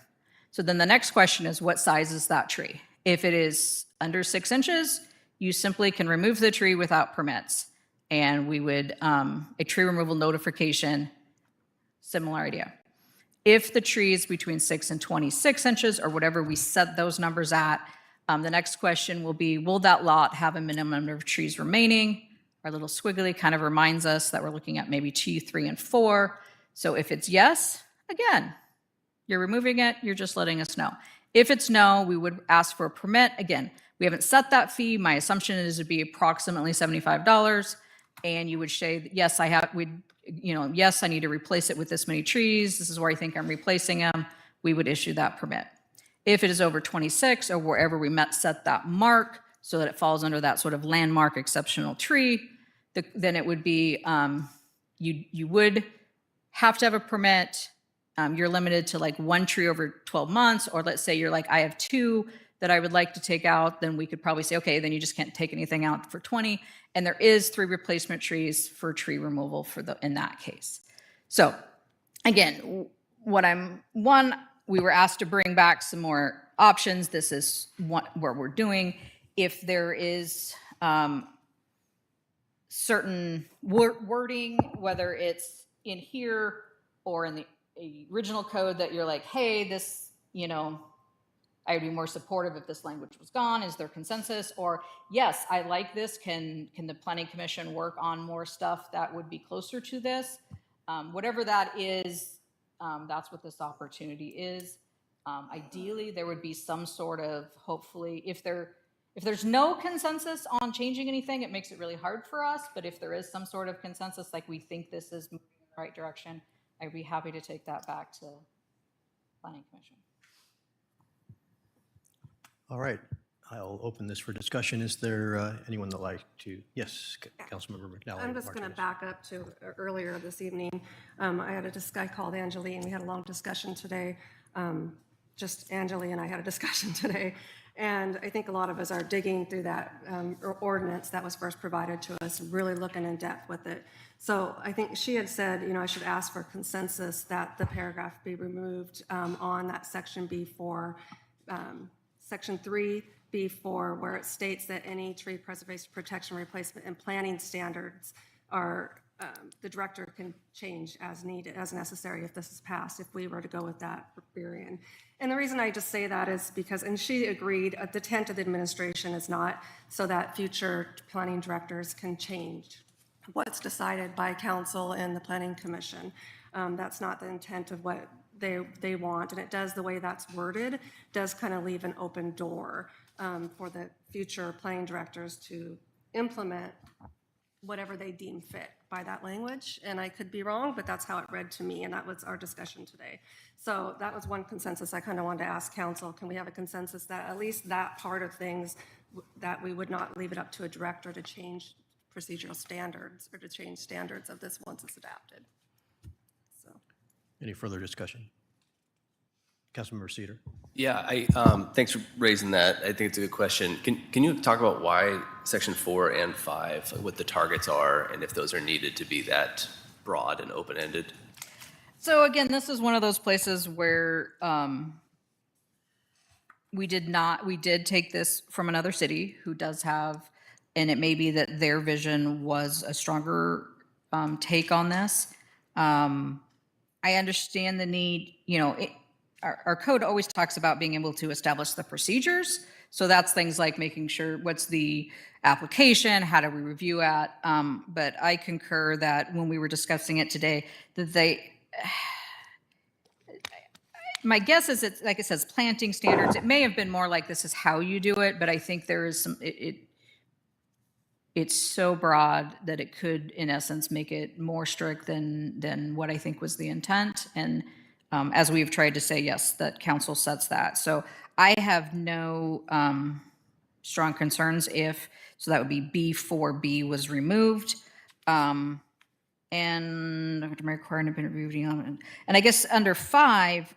[SPEAKER 1] So then the next question is, what size is that tree? If it is under 6 inches, you simply can remove the tree without permits. And we would, a tree removal notification, similar idea. If the tree is between 6 and 26 inches, or whatever we set those numbers at, the next question will be, will that lot have a minimum number of trees remaining? Our little squiggly kind of reminds us that we're looking at maybe 2, 3, and 4. So if it's yes, again, you're removing it, you're just letting us know. If it's no, we would ask for a permit. Again, we haven't set that fee. My assumption is it'd be approximately $75. And you would say, yes, yes, I need to replace it with this many trees. This is where I think I'm replacing them. We would issue that permit. If it is over 26 or wherever we set that mark so that it falls under that sort of landmark exceptional tree, then it would be, you would have to have a permit. You're limited to like 1 tree over 12 months, or let's say you're like, I have 2 that I would like to take out, then we could probably say, okay, then you just can't take anything out for 20. And there is 3 replacement trees for tree removal in that case. So again, we were asked to bring back some more options. This is where we're doing. If there is certain wording, whether it's in here or in the original code that you're like, hey, this, I would be more supportive if this language was gone. Is there consensus? Or yes, I like this. Can the Planning Commission work on more stuff that would be closer to this? Whatever that is, that's what this opportunity is. Ideally, there would be some sort of, hopefully, if there's no consensus on changing anything, it makes it really hard for us. But if there is some sort of consensus, like we think this is moving in the right direction, I'd be happy to take that back to Planning Commission.
[SPEAKER 2] All right, I'll open this for discussion. Is there anyone that'd like to? Yes, Councilmember McNally.
[SPEAKER 3] I'm just going to back up to earlier this evening. I had this guy called Angeline. We had a long discussion today. Just Angeline and I had a discussion today. And I think a lot of us are digging through that ordinance that was first provided to us, really looking in depth with it. So I think she had said, I should ask for consensus that the paragraph be removed on that section B4, section 3B4, where it states that any tree preservation, protection, replacement, and planting standards are, the director can change as needed, as necessary if this is passed, if we were to go with that period. And the reason I just say that is because, and she agreed, the intent of the administration is not so that future planning directors can change what's decided by council and the Planning Commission. That's not the intent of what they want, and it does, the way that's worded, does kind of leave an open door for the future planning directors to implement whatever they deem fit by that language. And I could be wrong, but that's how it read to me, and that was our discussion today. So that was one consensus I kind of wanted to ask council. Can we have a consensus that at least that part of things, that we would not leave it up to a director to change procedural standards or to change standards of this once it's adapted? So.
[SPEAKER 2] Any further discussion? Councilmember Cedar?
[SPEAKER 8] Yeah, thanks for raising that. I think it's a good question. Can you talk about why section 4 and 5, like what the targets are, and if those are needed to be that broad and open-ended?
[SPEAKER 1] So again, this is one of those places where we did take this from another city who does have, and it may be that their vision was a stronger take on this. I understand the need, our code always talks about being able to establish the procedures. So that's things like making sure what's the application, how do we review it? But I concur that when we were discussing it today, that my guess is it's like it says planting standards. It may have been more like this is how you do it, but I think there is some, it's so broad that it could, in essence, make it more strict than what I think was the intent. And as we've tried to say, yes, that council sets that. So I have no strong concerns so that would be B4B was removed. And requiring have been reviewed. And I guess under 5,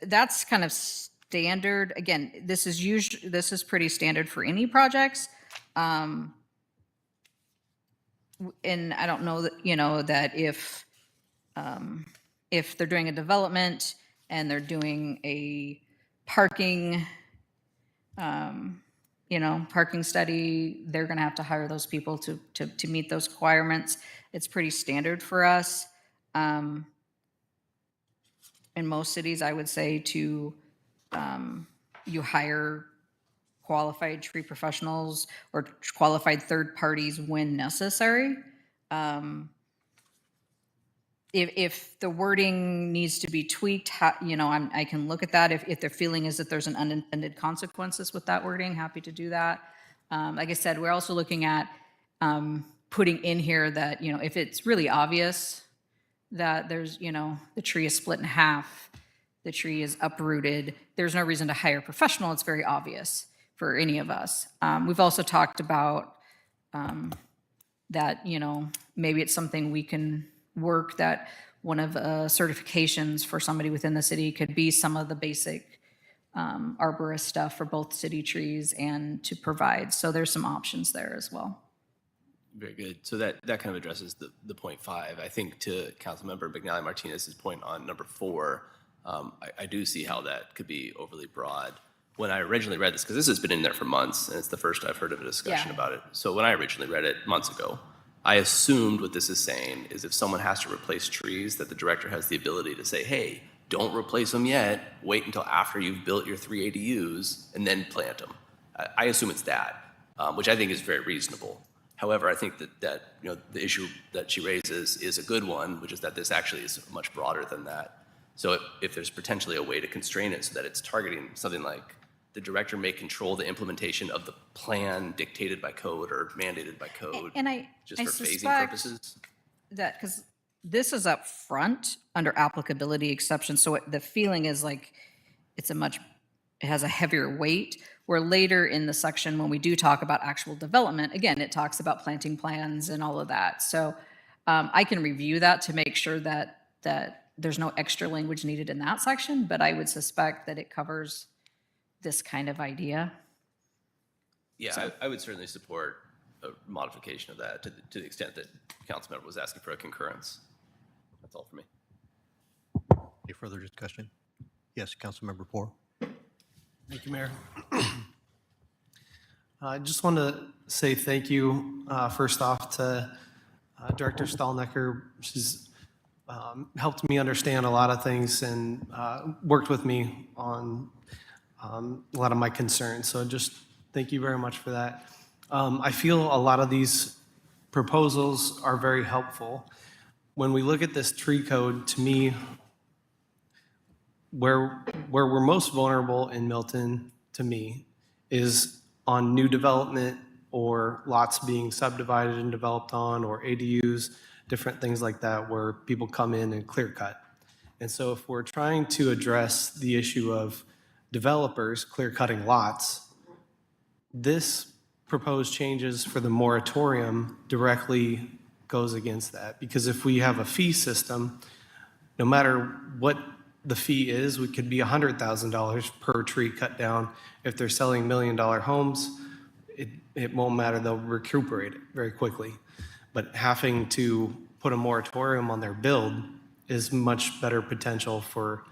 [SPEAKER 1] that's kind of standard. Again, this is pretty standard for any projects. And I don't know that, that if they're doing a development and they're doing a parking, parking study, they're going to have to hire those people to meet those requirements. It's pretty standard for us. In most cities, I would say you hire qualified tree professionals or qualified third parties when necessary. If the wording needs to be tweaked, I can look at that. If the feeling is that there's an unintended consequences with that wording, happy to do that. Like I said, we're also looking at putting in here that, if it's really obvious that there's, the tree is split in half, the tree is uprooted, there's no reason to hire a professional. It's very obvious for any of us. We've also talked about that, maybe it's something we can work, that one of certifications for somebody within the city could be some of the basic arborist stuff for both city trees and to provide. So there's some options there as well.
[SPEAKER 8] Very good. So that kind of addresses the point 5. I think to Councilmember McNally Martinez's point on number 4, I do see how that could be overly broad. When I originally read this, because this has been in there for months, and it's the first I've heard of a discussion about it. So when I originally read it months ago, I assumed what this is saying is if someone has to replace trees, that the director has the ability to say, hey, don't replace them yet, wait until after you've built your 3 ADUs, and then plant them. I assume it's that, which I think is very reasonable. However, I think that the issue that she raises is a good one, which is that this actually is much broader than that. So if there's potentially a way to constrain it so that it's targeting something like the director may control the implementation of the plan dictated by code or mandated by code,
[SPEAKER 1] And I
[SPEAKER 8] just for phasing
[SPEAKER 1] suspect
[SPEAKER 8] purposes.
[SPEAKER 1] that because this is up front under applicability exception, so the feeling is like it has a heavier weight, where later in the section when we do talk about actual development, again, it talks about planting plans and all of that. So I can review that to make sure that there's no extra language needed in that section, but I would suspect that it covers this kind of idea.
[SPEAKER 8] Yeah, I would certainly support a modification of that to the extent that council member was asking for a concurrence. That's all for me.
[SPEAKER 2] Any further discussion? Yes, Councilmember Poor.
[SPEAKER 11] Thank you, Mayor. I just want to say thank you, first off, to Director Stalnecker. She's helped me understand a lot of things and worked with me on a lot of my concerns. So just thank you very much for that. I feel a lot of these proposals are very helpful. When we look at this tree code, to me, where we're most vulnerable in Milton, to me, is on new development or lots being subdivided and developed on, or ADUs, different things like that, where people come in and clear cut. And so if we're trying to address the issue of developers clear cutting lots, this proposed changes for the moratorium directly goes against that. Because if we have a fee system, no matter what the fee is, it could be $100,000 per tree cut down. If they're selling $1 million homes, it won't matter, they'll recuperate it very quickly. But having to put a moratorium on their build is much better potential for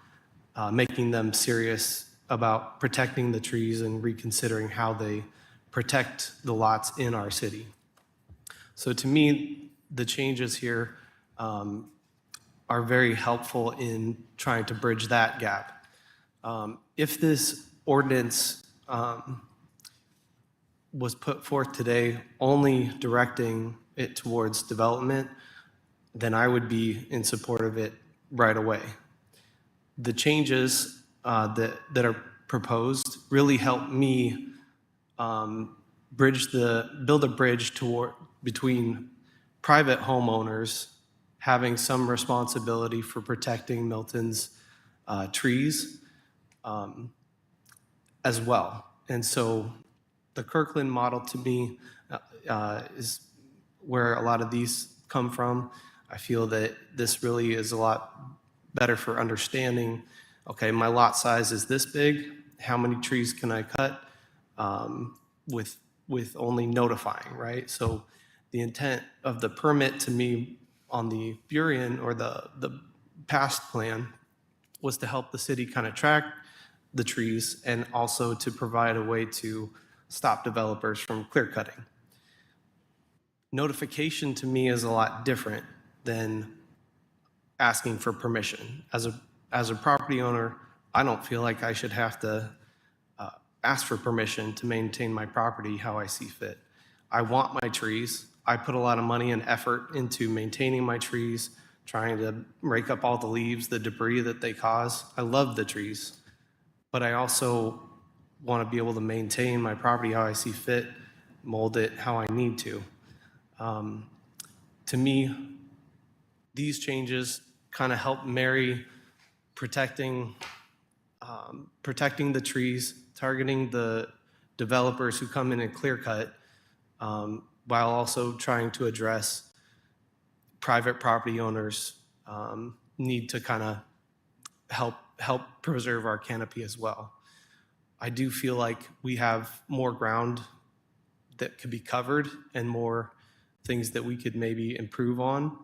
[SPEAKER 11] making them serious about protecting the trees and reconsidering how they protect the lots in our city. So to me, the changes here are very helpful in trying to bridge that gap. If this ordinance was put forth today only directing it towards development, then I would be in support of it right away. The changes that are proposed really help me build a bridge between private homeowners having some responsibility for protecting Milton's trees as well. And so the Kirkland model to me is where a lot of these come from. I feel that this really is a lot better for understanding, okay, my lot size is this big, how many trees can I cut with only notifying, right? So the intent of the permit to me on the Burien or the past plan was to help the city kind of track the trees and also to provide a way to stop developers from clear cutting. Notification to me is a lot different than asking for permission. As a property owner, I don't feel like I should have to ask for permission to maintain my property how I see fit. I want my trees. I put a lot of money and effort into maintaining my trees, trying to rake up all the leaves, the debris that they cause. I love the trees, but I also want to be able to maintain my property how I see fit, mold it how I need to. To me, these changes kind of help marry protecting the trees, targeting the developers who come in and clear cut, while also trying to address private property owners' need to kind of help preserve our canopy as well. I do feel like we have more ground that could be covered and more things that we could maybe improve on.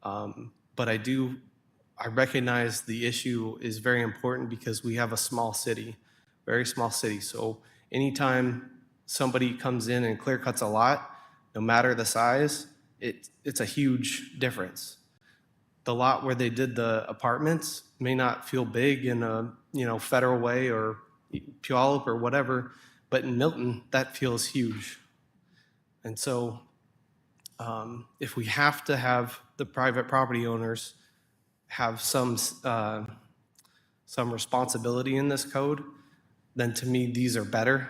[SPEAKER 11] But I recognize the issue is very important because we have a small city, very small city. So anytime somebody comes in and clear cuts a lot, no matter the size, it's a huge difference. The lot where they did the apartments may not feel big in a Federal Way or Puyallup or whatever, but in Milton, that feels huge. And so if we have to have the private property owners have some responsibility in this code, then to me, these are better.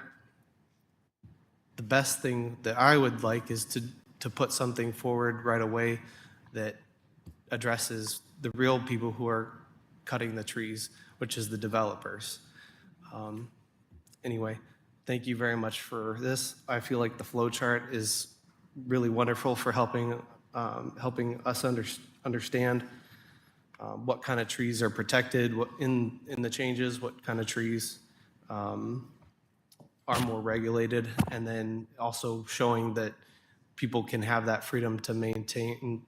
[SPEAKER 11] The best thing that I would like is to put something forward right away that addresses the real people who are cutting the trees, which is the developers. Anyway, thank you very much for this. I feel like the flow chart is really wonderful for helping us understand what kind of trees are protected, what in the changes, what kind of trees are more regulated, and then also showing that people can have that freedom to maintain,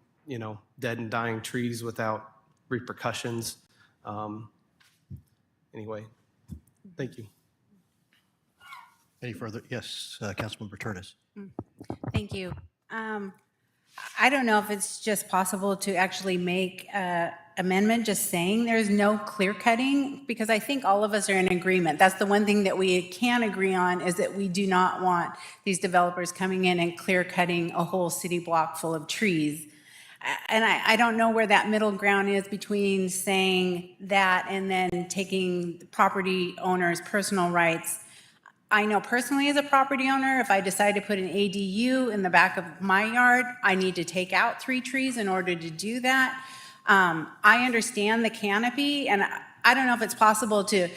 [SPEAKER 11] dead and dying trees without repercussions. Anyway, thank you.
[SPEAKER 2] Any further? Yes, Councilmember Terdes.
[SPEAKER 5] Thank you. I don't know if it's just possible to actually make an amendment just saying there's no clear cutting, because I think all of us are in agreement. That's the one thing that we can agree on, is that we do not want these developers coming in and clear cutting a whole city block full of trees. And I don't know where that middle ground is between saying that and then taking the property owners' personal rights. I know personally as a property owner, if I decide to put an ADU in the back of my yard, I need to take out 3 trees in order to do that. I understand the canopy, and I don't know if it's possible to,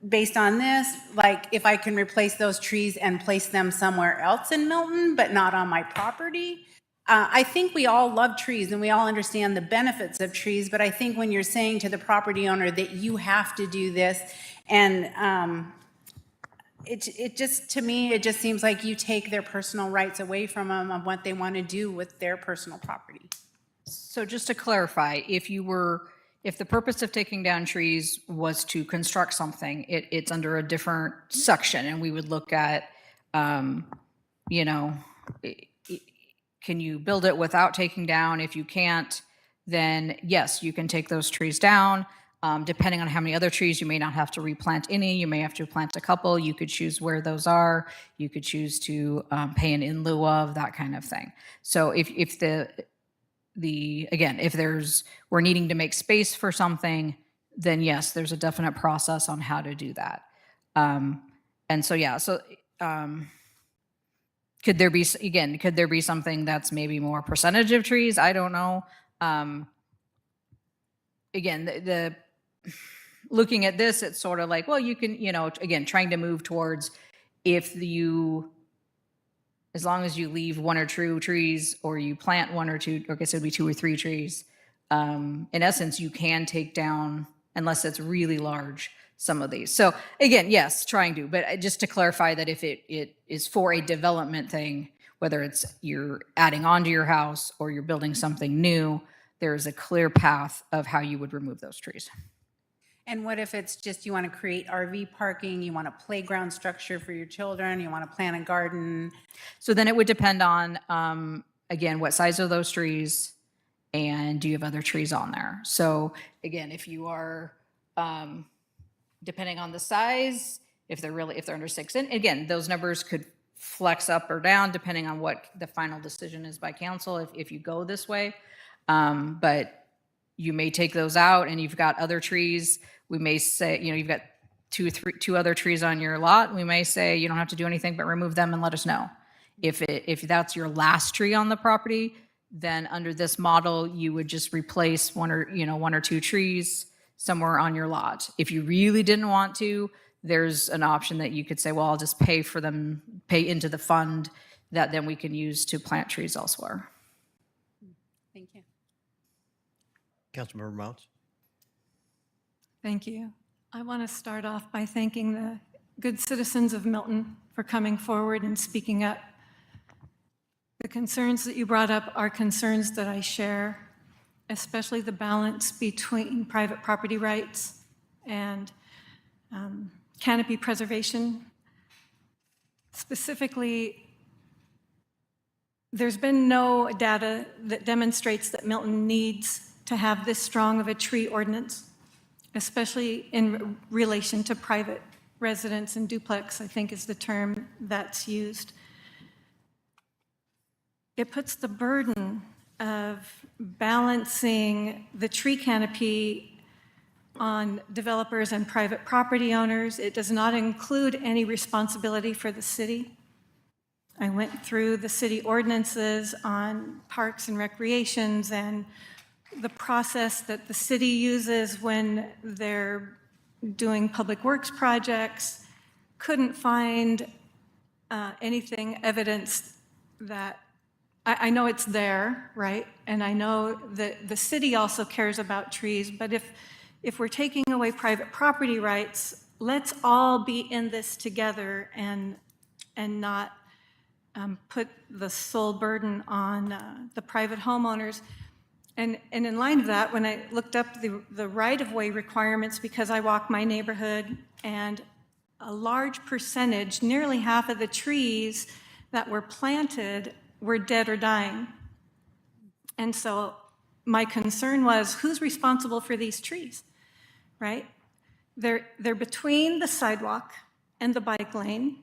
[SPEAKER 5] based on this, like if I can replace those trees and place them somewhere else in Milton, but not on my property. I think we all love trees and we all understand the benefits of trees, but I think when you're saying to the property owner that you have to do this, and it just, to me, it just seems like you take their personal rights away from them of what they want to do with their personal property.
[SPEAKER 1] So just to clarify, if the purpose of taking down trees was to construct something, it's under a different section, and we would look at, you know, can you build it without taking down? If you can't, then yes, you can take those trees down. Depending on how many other trees, you may not have to replant any. You may have to plant a couple. You could choose where those are. You could choose to pay an in lieu of, that kind of thing. So if again, if we're needing to make space for something, then yes, there's a definite process on how to do that. And so, yeah, so could there be something that's maybe more percentage of trees? I don't know. Again, the looking at this, it's sort of like, well, you can, you know, again, trying to move towards as long as you leave 1 or 2 trees, or you plant 1 or 2, or I guess it would be 2 or 3 trees. In essence, you can take down, unless it's really large, some of these. So again, yes, trying to, but just to clarify that if it is for a development thing, whether it's you're adding on to your house or you're building something new, there's a clear path of how you would remove those trees.
[SPEAKER 5] And what if it's just you want to create RV parking, you want a playground structure for your children, you want to plant a garden?
[SPEAKER 1] So then it would depend on, again, what size are those trees, and do you have other trees on there? So again, if you are, depending on the size, if they're under 6 inch, again, those numbers could flex up or down depending on what the final decision is by council if you go this way. But you may take those out, and you've got other trees. We may say, you know, you've got 2 other trees on your lot. We may say you don't have to do anything but remove them and let us know. If that's your last tree on the property, then under this model, you would just replace 1 or 2 trees somewhere on your lot. If you really didn't want to, there's an option that you could say, well, I'll just pay into the fund that then we can use to plant trees elsewhere.
[SPEAKER 5] Thank you.
[SPEAKER 2] Councilmember Mounts?
[SPEAKER 7] Thank you. I want to start off by thanking the good citizens of Milton for coming forward and speaking up. The concerns that you brought up are concerns that I share, especially the balance between private property rights and canopy preservation. Specifically, there's been no data that demonstrates that Milton needs to have this strong of a tree ordinance, especially in relation to private residence and duplex, I think is the term that's used. It puts the burden of balancing the tree canopy on developers and private property owners. It does not include any responsibility for the city. I went through the city ordinances on parks and recreations and the process that the city uses when they're doing public works projects. Couldn't find anything evidence that, I know it's there, right? And I know that the city also cares about trees, but if we're taking away private property rights, let's all be in this together and not put the sole burden on the private homeowners. And in line of that, when I looked up the right-of-way requirements, because I walk my neighborhood, and a large percentage, nearly half of the trees that were planted were dead or dying. And so my concern was, who's responsible for these trees, right? They're between the sidewalk and the bike lane.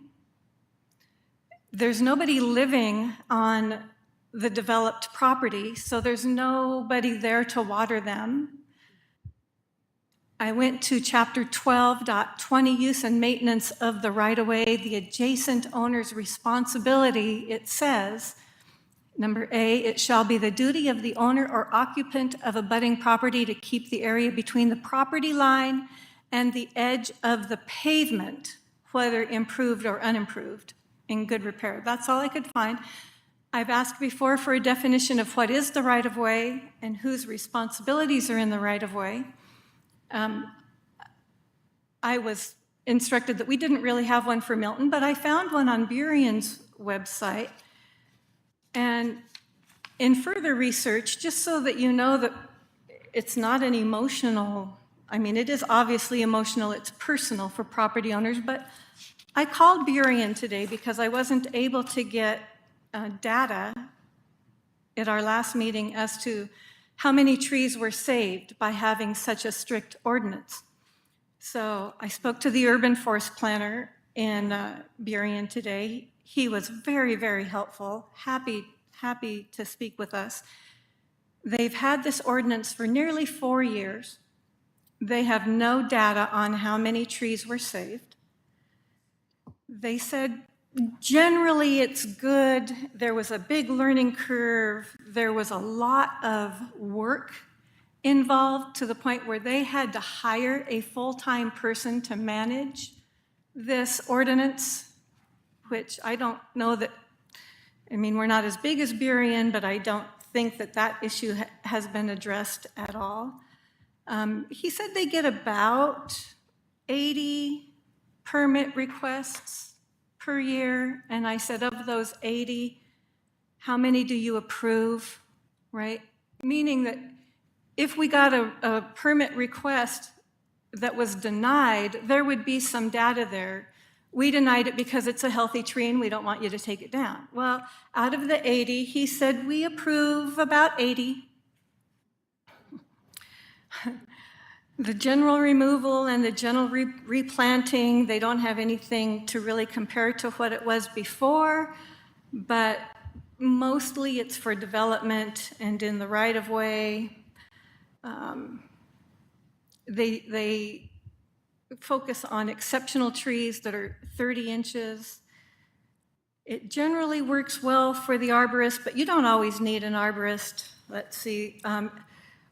[SPEAKER 7] There's nobody living on the developed property, so there's nobody there to water them. I went to chapter 12.20, use and maintenance of the right-of-way, the adjacent owner's responsibility. It says, number A, it shall be the duty of the owner or occupant of abutting property to keep the area between the property line and the edge of the pavement, whether improved or unimproved, in good repair. That's all I could find. I've asked before for a definition of what is the right-of-way and whose responsibilities are in the right-of-way. I was instructed that we didn't really have one for Milton, but I found one on Burien's website. And in further research, just so that you know that it's not an emotional, I mean, it is obviously emotional, it's personal for property owners, but I called Burien today because I wasn't able to get data at our last meeting as to how many trees were saved by having such a strict ordinance. So I spoke to the urban forest planner in Burien today. He was very, very helpful, happy to speak with us. They've had this ordinance for nearly 4 years. They have no data on how many trees were saved. They said generally it's good. There was a big learning curve. There was a lot of work involved to the point where they had to hire a full-time person to manage this ordinance, which I don't know that, I mean, we're not as big as Burien, but I don't think that that issue has been addressed at all. He said they get about 80 permit requests per year, and I said, of those 80, how many do you approve, right? Meaning that if we got a permit request that was denied, there would be some data there. We denied it because it's a healthy tree and we don't want you to take it down. Well, out of the 80, he said we approve about 80. The general removal and the general replanting, they don't have anything to really compare to what it was before, but mostly it's for development and in the right-of-way. They focus on exceptional trees that are 30 inches. It generally works well for the arborist, but you don't always need an arborist. Let's see.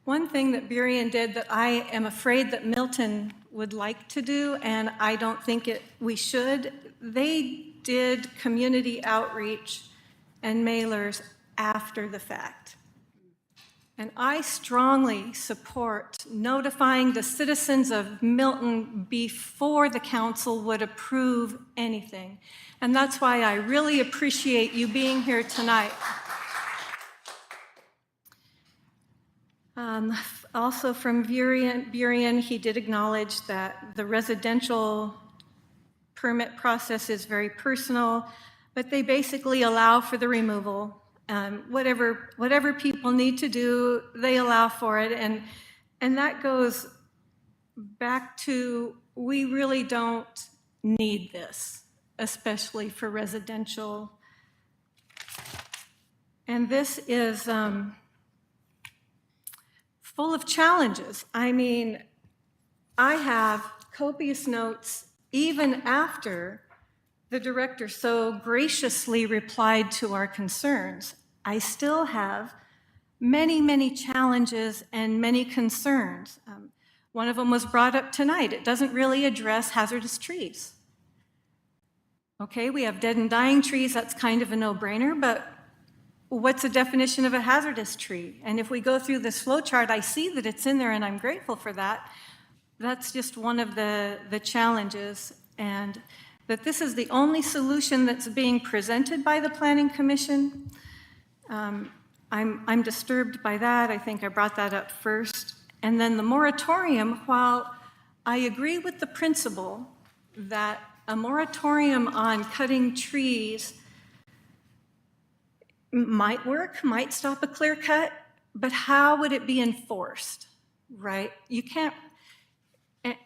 [SPEAKER 7] One thing that Burien did that I am afraid that Milton would like to do, and I don't think we should, they did community outreach and mailers after the fact. And I strongly support notifying the citizens of Milton before the council would approve anything. And that's why I really appreciate you being here tonight. Also from Burien, he did acknowledge that the residential permit process is very personal, but they basically allow for the removal. Whatever people need to do, they allow for it. And that goes back to, we really don't need this, especially for residential. And this is full of challenges. I mean, I have copious notes even after the director so graciously replied to our concerns. I still have many, many challenges and many concerns. One of them was brought up tonight. It doesn't really address hazardous trees. Okay, we have dead and dying trees. That's kind of a no-brainer, but what's the definition of a hazardous tree? And if we go through this flow chart, I see that it's in there, and I'm grateful for that. That's just one of the challenges, and that this is the only solution that's being presented by the Planning Commission. I'm disturbed by that. I think I brought that up first. And then the moratorium, while I agree with the principle that a moratorium on cutting trees might work, might stop a clear cut, but how would it be enforced, right? You can't,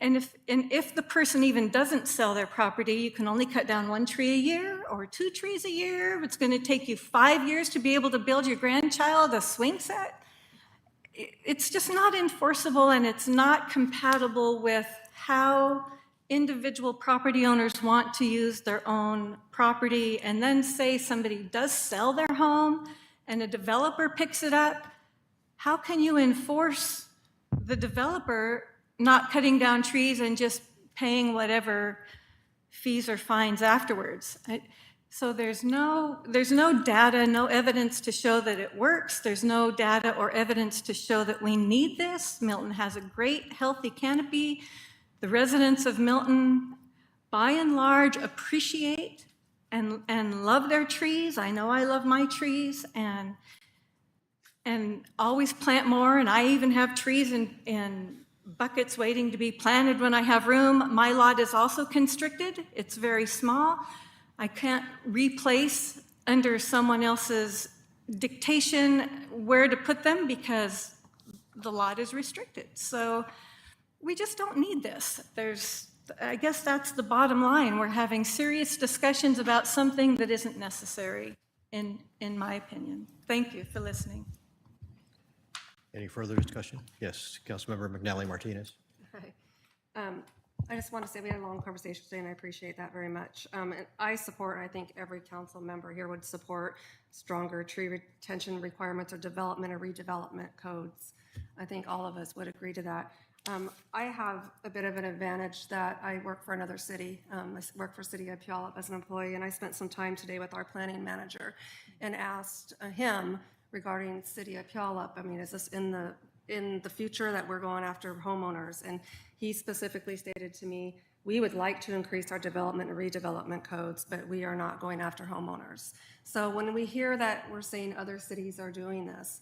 [SPEAKER 7] and if the person even doesn't sell their property, you can only cut down 1 tree a year or 2 trees a year. It's going to take you 5 years to be able to build your grandchild a swing set. it's just not enforceable, and it's not compatible with how individual property owners want to use their own property. And then say somebody does sell their home and a developer picks it up. How can you enforce the developer not cutting down trees and just paying whatever fees or fines afterwards? So there's no data, no evidence to show that it works. There's no data or evidence to show that we need this. Milton has a great, healthy canopy. The residents of Milton, by and large, appreciate and love their trees. I know I love my trees, and always plant more. And I even have trees in buckets waiting to be planted when I have room. My lot is also constricted. It's very small. I can't replace under someone else's dictation where to put them because the lot is restricted. So we just don't need this. I guess that's the bottom line. We're having serious discussions about something that isn't necessary, in my opinion. Thank you for listening.
[SPEAKER 2] Any further discussion? Yes, Councilmember McNally Martinez.
[SPEAKER 3] I just want to say we had a long conversation today, and I appreciate that very much. And I support, and I think every council member here would support stronger tree retention requirements or development or redevelopment codes. I think all of us would agree to that. I have a bit of an advantage that I work for another city. I work for City of Puyallup as an employee, and I spent some time today with our planning manager and asked him regarding City of Puyallup. I mean, is this in the future that we're going after homeowners? And he specifically stated to me, we would like to increase our development and redevelopment codes, but we are not going after homeowners. So when we hear that we're saying other cities are doing this,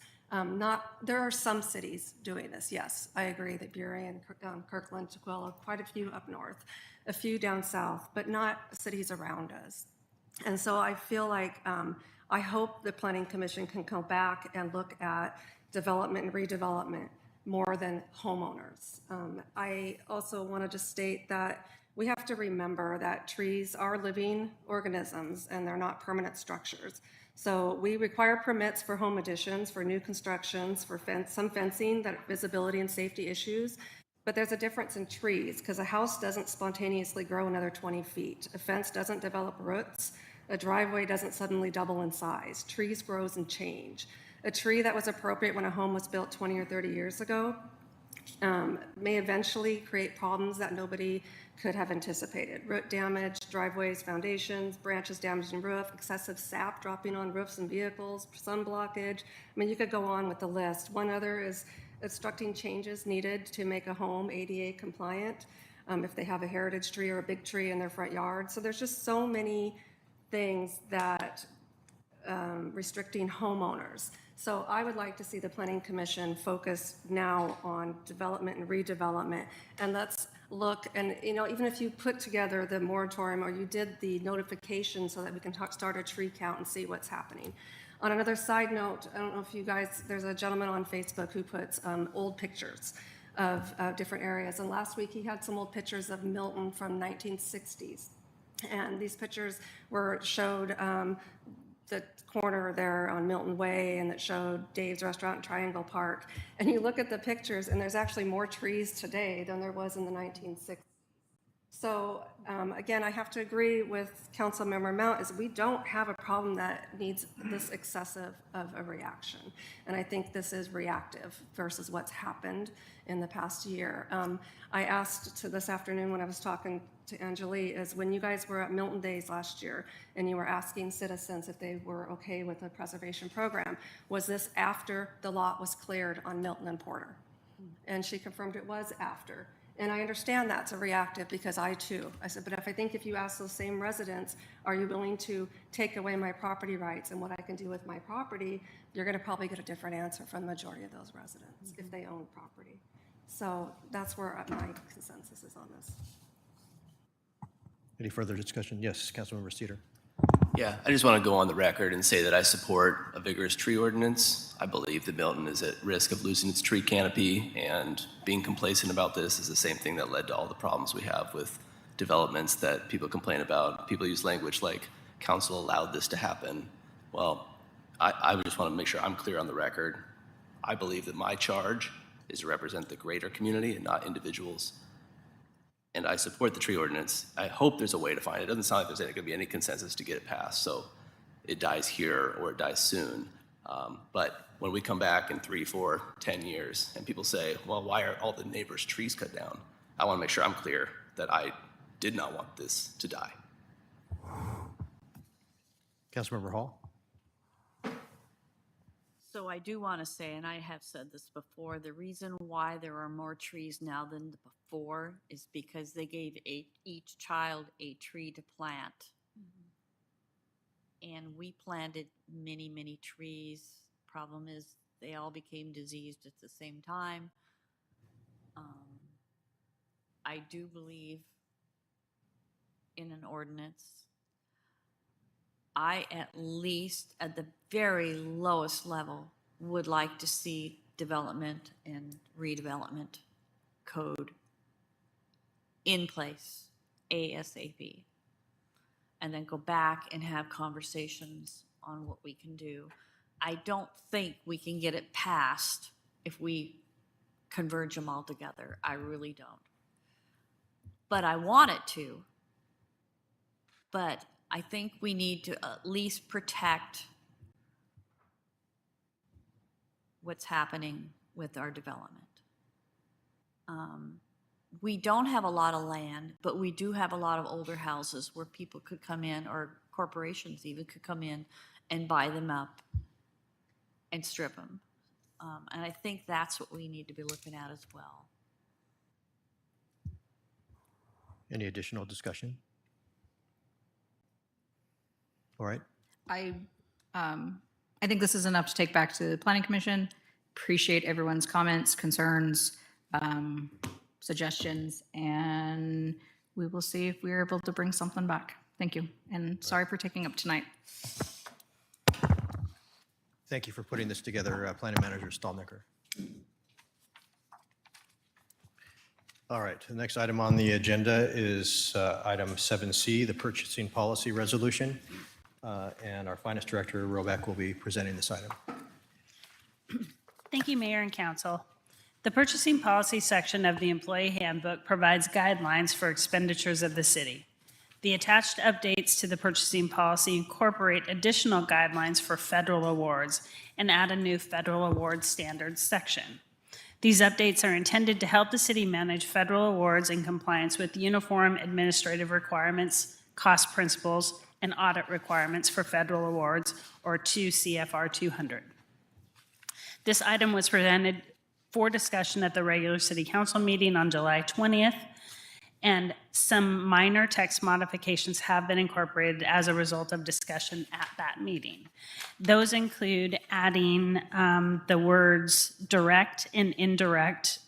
[SPEAKER 3] there are some cities doing this, yes. I agree that Burien, Kirkland, Tukwila, quite a few up north, a few down south, but not cities around us. And so I feel like, I hope the Planning Commission can come back and look at development and redevelopment more than homeowners. I also wanted to state that we have to remember that trees are living organisms and they're not permanent structures. So we require permits for home additions, for new constructions, for some fencing, that visibility and safety issues. But there's a difference in trees because a house doesn't spontaneously grow another 20 feet. A fence doesn't develop roots. A driveway doesn't suddenly double in size. Trees grow and change. A tree that was appropriate when a home was built 20 or 30 years ago may eventually create problems that nobody could have anticipated. Root damage, driveways, foundations, branches damaging roof, excessive sap dropping on roofs and vehicles, sun blockage. I mean, you could go on with the list. One other is obstructing changes needed to make a home ADA compliant if they have a heritage tree or a big tree in their front yard. So there's just so many things that restricting homeowners. So I would like to see the Planning Commission focus now on development and redevelopment. And let's look, and even if you put together the moratorium or you did the notification so that we can start a tree count and see what's happening. On another side note, I don't know if you guys, there's a gentleman on Facebook who puts old pictures of different areas. And last week he had some old pictures of Milton from 1960s. And these pictures showed the corner there on Milton Way, and that showed Dave's Restaurant in Triangle Park. And you look at the pictures, and there's actually more trees today than there was in the 1960s. So again, I have to agree with Councilmember Mount, is we don't have a problem that needs this excessive of a reaction. And I think this is reactive versus what's happened in the past year. I asked this afternoon when I was talking to Anjali, is when you guys were at Milton Days last year and you were asking citizens if they were okay with the preservation program, was this after the lot was cleared on Milton and Porter? And she confirmed it was after. And I understand that's a reactive because I too. I said, but if you ask those same residents, are you willing to take away my property rights and what I can do with my property, you're going to probably get a different answer from the majority of those residents if they own property. So that's where my consensus is on this.
[SPEAKER 2] Any further discussion? Yes, Councilmember Cedar.
[SPEAKER 8] Yeah, I just want to go on the record and say that I support a vigorous tree ordinance. I believe that Milton is at risk of losing its tree canopy, and being complacent about this is the same thing that led to all the problems we have with developments that people complain about. People use language like, council allowed this to happen. Well, I just want to make sure I'm clear on the record. I believe that my charge is to represent the greater community and not individuals. And I support the tree ordinance. I hope there's a way to find it. It doesn't sound like there's going to be any consensus to get it passed, so it dies here or it dies soon. But when we come back in 3, 4, 10 years and people say, well, why are all the neighbors' trees cut down? I want to make sure I'm clear that I did not want this to die.
[SPEAKER 2] Councilmember Hall?
[SPEAKER 9] So I do want to say, and I have said this before, the reason why there are more trees now than before is because they gave each child a tree to plant. And we planted many, many trees. Problem is, they all became diseased at the same time. I do believe in an ordinance. I, at least at the very lowest level, would like to see development and redevelopment code in place ASAP. And then go back and have conversations on what we can do. I don't think we can get it passed if we converge them all together. I really don't. But I want it to. But I think we need to at least protect what's happening with our development. We don't have a lot of land, but we do have a lot of older houses where people could come in, or corporations even could come in and buy them up and strip them. And I think that's what we need to be looking at as well.
[SPEAKER 2] Any additional discussion? All right.
[SPEAKER 1] I think this is enough to take back to the Planning Commission. Appreciate everyone's comments, concerns, suggestions, and we will see if we're able to bring something back. Thank you, and sorry for taking up tonight.
[SPEAKER 2] Thank you for putting this together, Planning Manager Stalnecker. All right, the next item on the agenda is item 7C, the Purchasing Policy Resolution. And our Finance Director, Robeck, will be presenting this item.
[SPEAKER 12] Thank you, Mayor and Council. The Purchasing Policy section of the Employee Handbook provides guidelines for expenditures of the city. The attached updates to the purchasing policy incorporate additional guidelines for federal awards and add a new federal award standards section. These updates are intended to help the city manage federal awards in compliance with uniform administrative requirements, cost principles, and audit requirements for federal awards, or 2 CFR 200. This item was presented for discussion at the regular city council meeting on July 20th, and some minor text modifications have been incorporated as a result of discussion at that meeting. Those include adding the words direct and indirect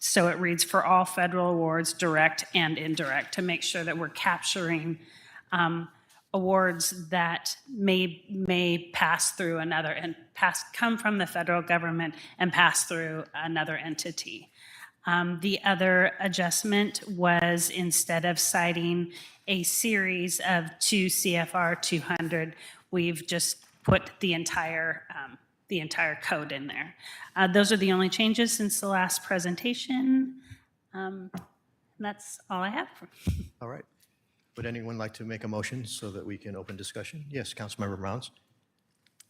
[SPEAKER 12] so it reads for all federal awards, direct and indirect, to make sure that we're capturing awards that may pass through another and come from the federal government and pass through another entity. The other adjustment was, instead of citing a series of 2 CFR 200, we've just put the entire code in there. Those are the only changes since the last presentation. That's all I have.
[SPEAKER 2] All right. Would anyone like to make a motion so that we can open discussion? Yes, Councilmember Mounds.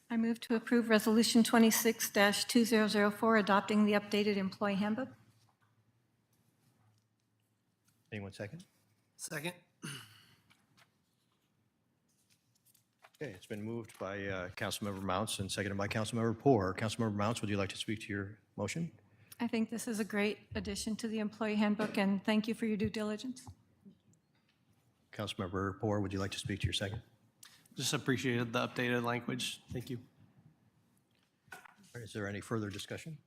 [SPEAKER 7] I move to approve Resolution 26-2004, adopting the updated employee handbook.
[SPEAKER 2] Anyone second?
[SPEAKER 11] Second?
[SPEAKER 2] Okay, it's been moved by Councilmember Mounts and seconded by Councilmember Poor. Councilmember Mounts, would you like to speak to your motion?
[SPEAKER 7] I think this is a great addition to the employee handbook, and thank you for your due diligence.
[SPEAKER 2] Councilmember Poor, would you like to speak to your second?
[SPEAKER 11] Just appreciated the updated language. Thank you.
[SPEAKER 2] All right, is there any further discussion?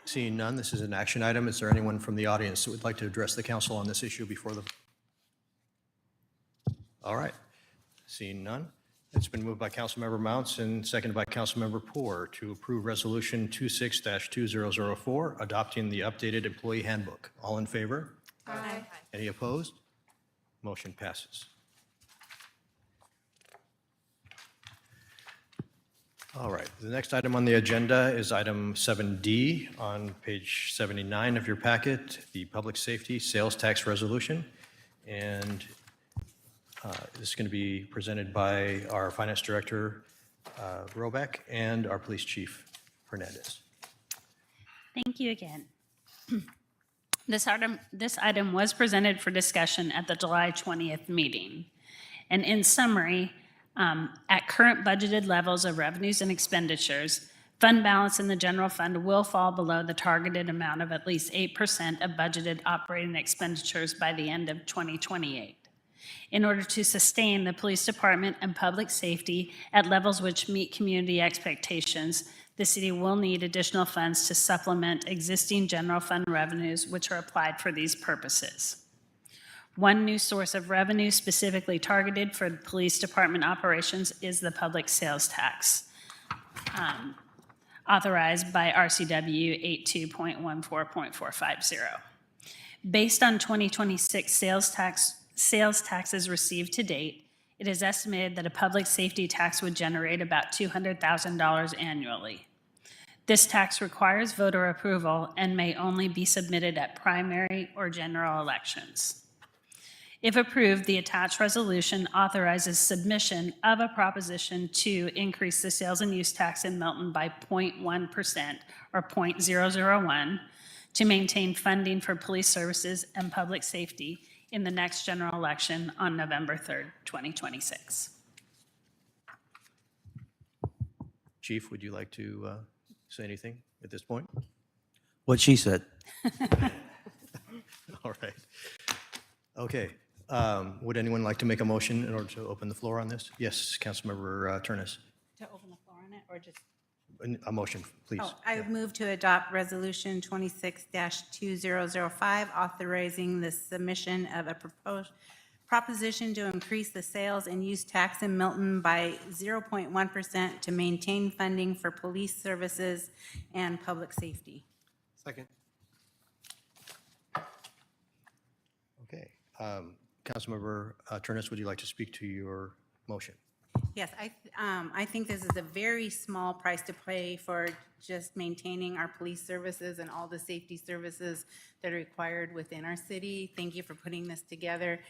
[SPEAKER 2] Seeing none, this is an action item. Is there anyone from the audience that would like to address the council on this issue before the... All right, seeing none, it's been moved by Councilmember Mounts and seconded by Councilmember Poor to approve Resolution 26-2004, adopting the updated employee handbook. All in favor?
[SPEAKER 3] Aye.
[SPEAKER 2] Any opposed? Motion passes. All right, the next item on the agenda is item 7D on page 79 of your packet, the Public Safety Sales Tax Resolution. And this is going to be presented by our Finance Director, Roback, and our Police Chief, Hernandez.
[SPEAKER 12] Thank you again. This item was presented for discussion at the July 20th meeting. And in summary, at current budgeted levels of revenues and expenditures, fund balance in the general fund will fall below the targeted amount of at least 8% of budgeted operating expenditures by the end of 2028. In order to sustain the police department and public safety at levels which meet community expectations, the city will need additional funds to supplement existing general fund revenues which are applied for these purposes. One new source of revenue specifically targeted for police department operations is the public sales tax, authorized by RCW 82.14.450. Based on 2026 sales taxes received to date, it is estimated that a public safety tax would generate about $200,000 annually. This tax requires voter approval and may only be submitted at primary or general elections. If approved, the attached resolution authorizes submission of a proposition to increase the sales and use tax in Milton by 0.1% or 0.001 to maintain funding for police services and public safety in the next general election on November 3rd, 2026.
[SPEAKER 2] Chief, would you like to say anything at this point?
[SPEAKER 13] What she said.
[SPEAKER 2] All right. Okay. Would anyone like to make a motion in order to open the floor on this? Yes, Councilmember Turnus.
[SPEAKER 5] To open the floor on it, or just?
[SPEAKER 2] A motion, please.
[SPEAKER 5] Oh, I would move to adopt Resolution 26-2005, authorizing the submission of a proposed proposition to increase the sales and use tax in Milton by 0.1% to maintain funding for police services and public safety.
[SPEAKER 11] Second.
[SPEAKER 2] Okay. Councilmember Turnus, would you like to speak to your motion?
[SPEAKER 5] Yes, I think this is a very small price to pay for just maintaining our police services and all the safety services that are required within our city. Thank you for putting this together.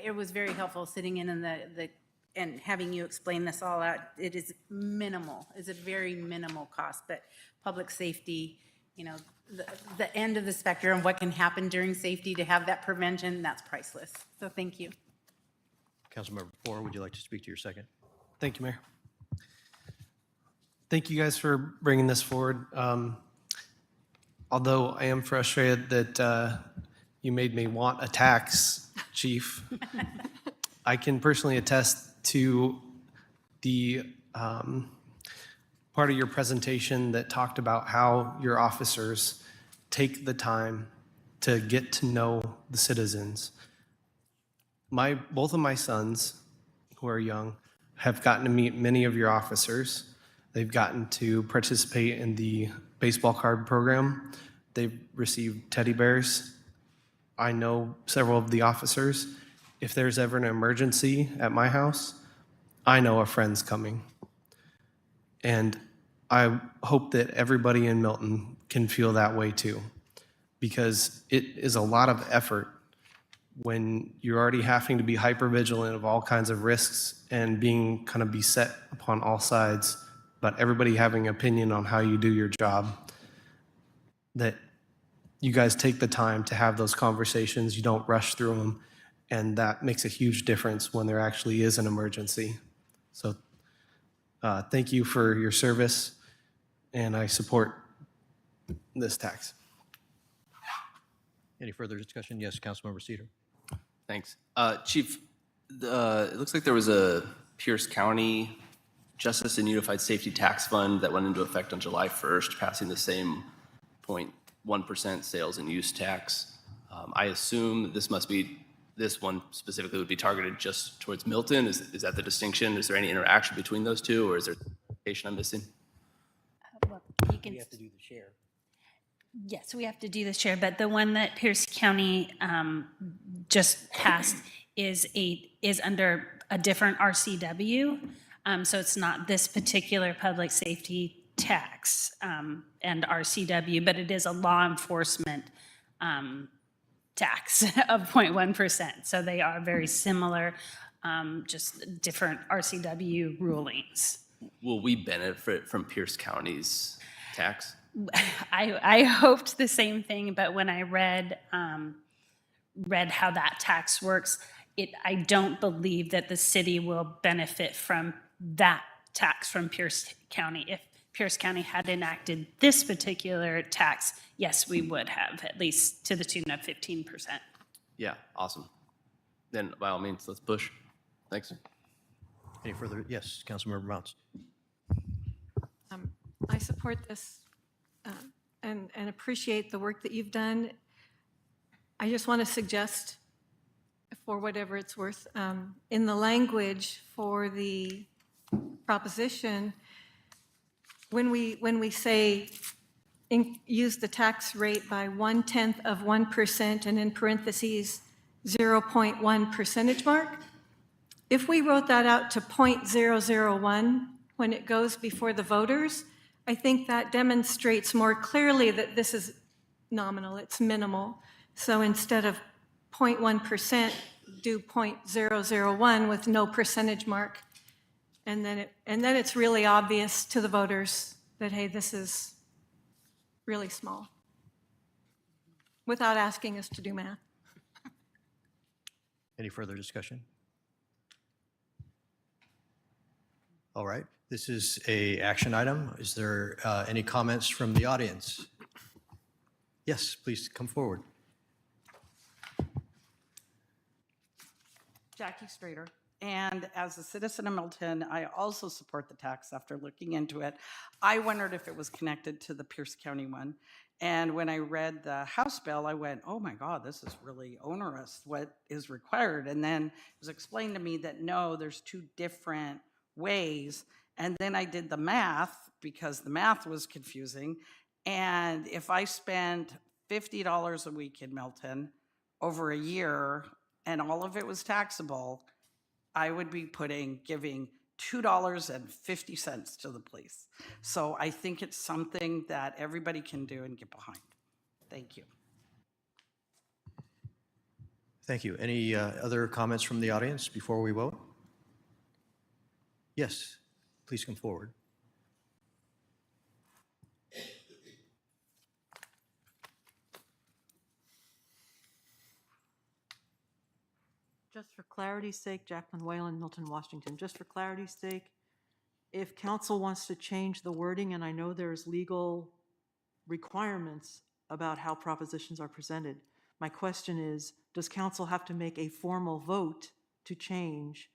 [SPEAKER 5] It was very helpful sitting in and having you explain this all out. It is minimal. It's a very minimal cost, but public safety, you know, the end of the spectrum, what can happen during safety to have that prevention, that's priceless. So thank you.
[SPEAKER 2] Councilmember Poor, would you like to speak to your second?
[SPEAKER 11] Thank you, Mayor. Thank you guys for bringing this forward. Although I am frustrated that you made me want a tax, Chief, I can personally attest to the part of your presentation that talked about how your officers take the time to get to know the citizens. Both of my sons, who are young, have gotten to meet many of your officers. They've gotten to participate in the baseball card program. They've received teddy bears. I know several of the officers. If there's ever an emergency at my house, I know a friend's coming. And I hope that everybody in Milton can feel that way too, because it is a lot of effort when you're already having to be hypervigilant of all kinds of risks and being kind of beset upon all sides, but everybody having an opinion on how you do your job, that you guys take the time to have those conversations, you don't rush through them, and that makes a huge difference when there actually is an emergency. So thank you for your service, and I support this tax.
[SPEAKER 2] Any further discussion? Yes, Councilmember Cedar.
[SPEAKER 8] Thanks. Chief, it looks like there was a Pierce County Justice and Unified Safety Tax Fund that went into effect on July 1st, passing the same 0.1% sales and use tax. I assume this one specifically would be targeted just towards Milton. Is that the distinction? Is there any interaction between those two, or is there information I'm missing?
[SPEAKER 12] You can. We have to do the share. Yes, we have to do the share, but the one that Pierce County just passed is under a different RCW. So it's not this particular public safety tax and RCW, but it is a law enforcement tax of 0.1%. So they are very similar, just different RCW rulings.
[SPEAKER 8] Will we benefit from Pierce County's tax?
[SPEAKER 12] I hoped the same thing, but when I read how that tax works, I don't believe that the city will benefit from that tax from Pierce County. If Pierce County had enacted this particular tax, yes, we would have, at least to the tune of 15%.
[SPEAKER 8] Yeah, awesome. Then by all means, let's push. Thanks.
[SPEAKER 2] Any further? Yes, Councilmember Mounts.
[SPEAKER 7] I support this and appreciate the work that you've done. I just want to suggest, for whatever it's worth, in the language for the proposition, when we say use the tax rate by 0.1% and in parentheses 0.1 percentage mark, if we wrote that out to 0.001 when it goes before the voters, I think that demonstrates more clearly that this is nominal, it's minimal. So instead of 0.1%, do 0.001 with no percentage mark. And then it's really obvious to the voters that, hey, this is really small, without asking us to do math.
[SPEAKER 2] Any further discussion? All right, this is a action item. Is there any comments from the audience? Yes, please come forward.
[SPEAKER 14] Jackie Strader. And as a citizen of Milton, I also support the tax after looking into it. I wondered if it was connected to the Pierce County one. And when I read the House bill, I went, oh my God, this is really onerous, what is required? And then it was explained to me that no, there's two different ways. And then I did the math because the math was confusing. And if I spent $50 a week in Milton over a year and all of it was taxable, I would be giving $2.50 to the police. So I think it's something that everybody can do and get behind. Thank you.
[SPEAKER 2] Thank you. Any other comments from the audience before we vote? Yes, please come forward.
[SPEAKER 15] Just for clarity's sake, Jacqueline Whalen, Milton, Washington, just for clarity's sake, if council wants to change the wording, and I know there's legal requirements about how propositions are presented, my question is, does council have to make a formal vote to change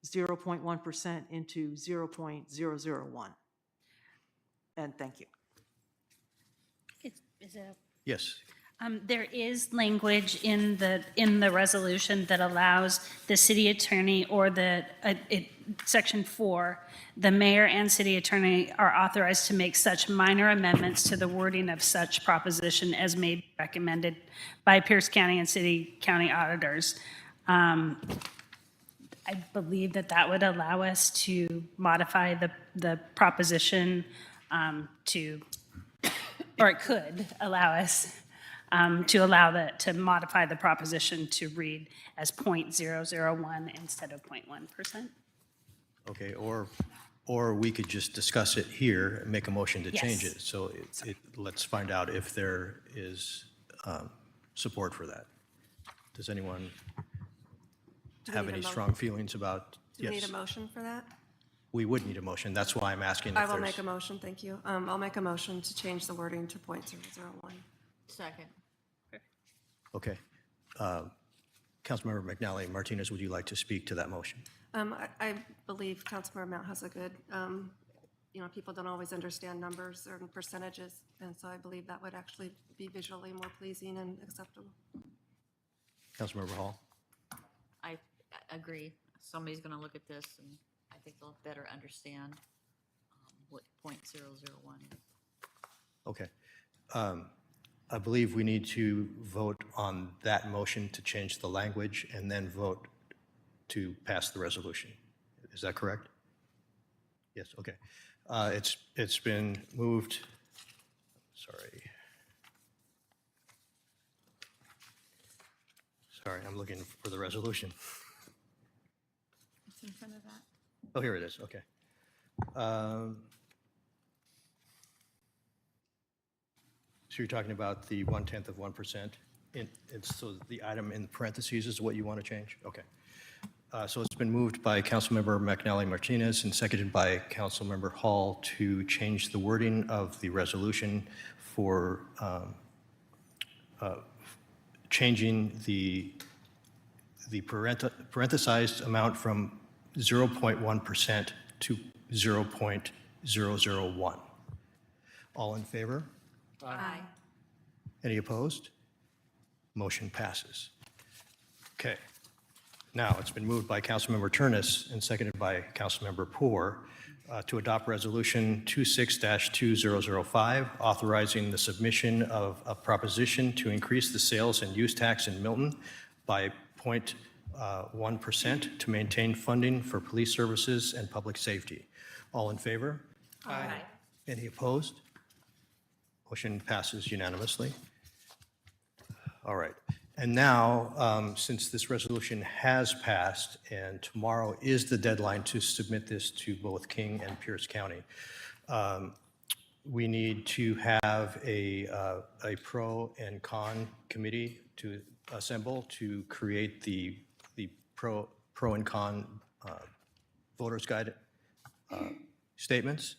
[SPEAKER 15] 0.1% into 0.001? And thank you.
[SPEAKER 12] Is it
[SPEAKER 2] Yes.
[SPEAKER 12] There is language in the resolution that allows the city attorney or Section 4, the mayor and city attorney are authorized to make such minor amendments to the wording of such proposition as may be recommended by Pierce County and city county auditors. I believe that would allow us to modify the proposition or it could allow us to modify the proposition to read as 0.001 instead of 0.1%.
[SPEAKER 2] Okay, or we could just discuss it here and make a motion to change
[SPEAKER 12] Yes.
[SPEAKER 2] it. So let's find out if there is support for that. Does anyone
[SPEAKER 3] Do we
[SPEAKER 2] have
[SPEAKER 3] need a
[SPEAKER 2] any
[SPEAKER 3] mo-
[SPEAKER 2] strong feelings about?
[SPEAKER 3] Do we need
[SPEAKER 2] Yes,
[SPEAKER 3] a motion for that?
[SPEAKER 2] we would need a motion. That's why I'm asking if
[SPEAKER 3] I
[SPEAKER 2] there's.
[SPEAKER 3] will make a motion, thank you. I'll make a motion to change the wording to 0.001.
[SPEAKER 9] Second.
[SPEAKER 2] Okay. Councilmember McNally Martinez, would you like to speak to that motion?
[SPEAKER 3] I believe Councilmember Mount has a good, people don't always understand numbers or percentages, and so I believe that would actually be visually more pleasing and acceptable.
[SPEAKER 2] Councilmember Hall?
[SPEAKER 9] I agree. Somebody's going to look at this, and I think they'll better understand what 0.001 is.
[SPEAKER 2] Okay. I believe we need to vote on that motion to change the language and then vote to pass the resolution. Is that correct? Yes, okay. It's been moved, sorry. Sorry, I'm looking for the resolution.
[SPEAKER 1] It's in front of that.
[SPEAKER 2] Oh, here it is, okay. So you're talking about the 1/10 of 1%? So the item in parentheses is what you want to change? Okay. So it's been moved by Councilmember McNally Martinez and seconded by Councilmember Hall to change the wording of the resolution for changing the parenthesized amount from 0.1% to 0.001. All in favor?
[SPEAKER 1] Aye.
[SPEAKER 2] Any opposed? Motion passes. Okay. Now, it's been moved by Councilmember Turnus and seconded by Councilmember Poor to adopt Resolution 26-2005, authorizing the submission of a proposition to increase the sales and use tax in Milton by 0.1% to maintain funding for police services and public safety. All in favor?
[SPEAKER 1] Aye.
[SPEAKER 2] Any opposed? Motion passes unanimously. All right. And now, since this resolution has passed and tomorrow is the deadline to submit this to both King and Pierce County, we need to have a pro and con committee to assemble to create the pro and con voters guide statements.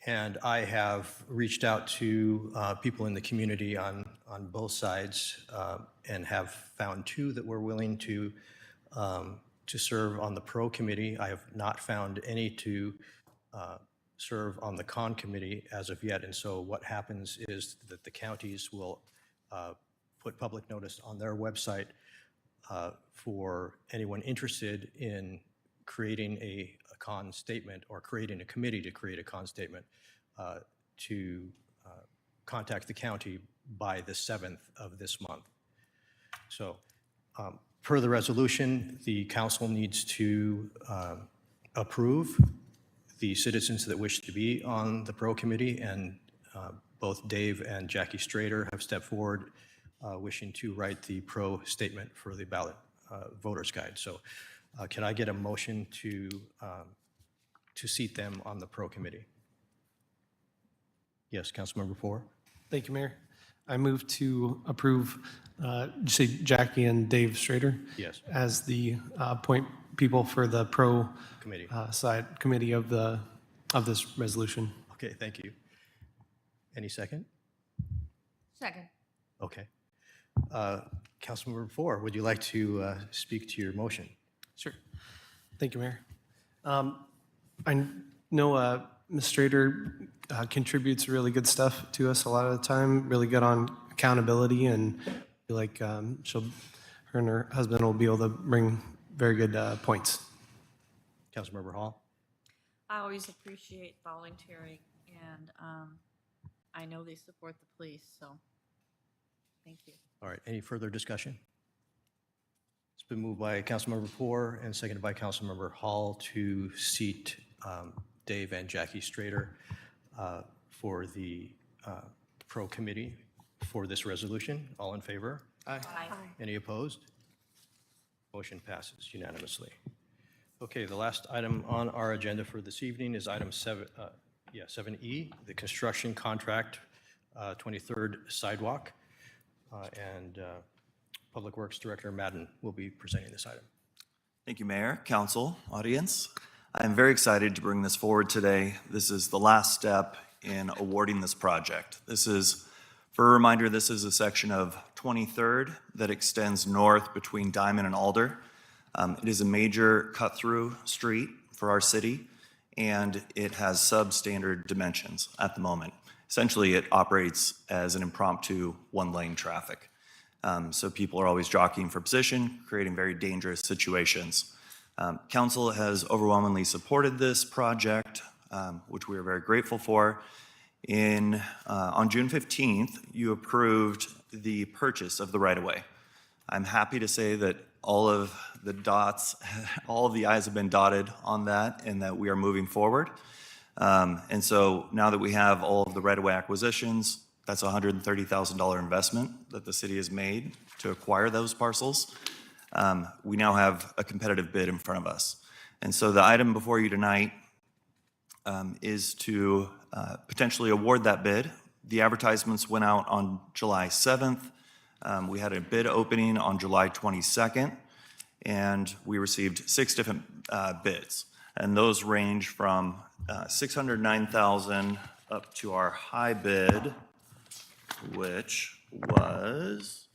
[SPEAKER 2] And I have reached out to people in the community on both sides and have found two that were willing to serve on the pro committee. I have not found any to serve on the con committee as of yet. And so what happens is that the counties will put public notice on their website for anyone interested in creating a con statement or creating a committee to create a con statement to contact the county by the 7th of this month. So per the resolution, the council needs to approve the citizens that wish to be on the pro committee, and both Dave and Jackie Strader have stepped forward wishing to write the pro statement for the ballot voters guide. So can I get a motion to seat them on the pro committee? Yes, Councilmember Poor.
[SPEAKER 11] Thank you, Mayor. I move to approve, say Jackie and Dave Strader.
[SPEAKER 2] Yes.
[SPEAKER 11] As the point people for the pro
[SPEAKER 2] Committee.
[SPEAKER 11] Side committee of this resolution.
[SPEAKER 2] Okay, thank you. Any second?
[SPEAKER 1] Second.
[SPEAKER 2] Okay. Councilmember Poor, would you like to speak to your motion?
[SPEAKER 11] Sure. Thank you, Mayor. I know Ms. Strader contributes really good stuff to us a lot of the time, really good on accountability, and I feel like her and her husband will be able to bring very good points.
[SPEAKER 2] Councilmember Hall?
[SPEAKER 9] I always appreciate volunteering, and I know they support the police, so thank you.
[SPEAKER 2] All right, any further discussion? It's been moved by Councilmember Poor and seconded by Councilmember Hall to seat Dave and Jackie Strader for the pro committee for this resolution. All in favor?
[SPEAKER 11] Aye.
[SPEAKER 2] Any opposed? Motion passes unanimously. Okay, the last item on our agenda for this evening is item 7E, the construction contract, 23rd sidewalk. And Public Works Director Madden will be presenting this item.
[SPEAKER 10] Thank you, Mayor, Council, audience. I am very excited to bring this forward today. This is the last step in awarding this project. This is, for a reminder, this is a section of 23rd that extends north between Diamond and Alder. It is a major cut-through street for our city, and it has substandard dimensions at the moment. Essentially, it operates as an impromptu one-lane traffic. So people are always jockeying for position, creating very dangerous situations. Council has overwhelmingly supported this project, which we are very grateful for. On June 15th, you approved the purchase of the right-of-way. I'm happy to say that all of the dots, all of the i's have been dotted on that and that we are moving forward. And so now that we have all of the right-of-way acquisitions, that's a $130,000 investment that the city has made to acquire those parcels. We now have a competitive bid in front of us. And so the item before you tonight is to potentially award that bid. The advertisements went out on July 7th. We had a bid opening on July 22nd, and we received 6 different bids. And those range from $609,000 up to our high bid, which was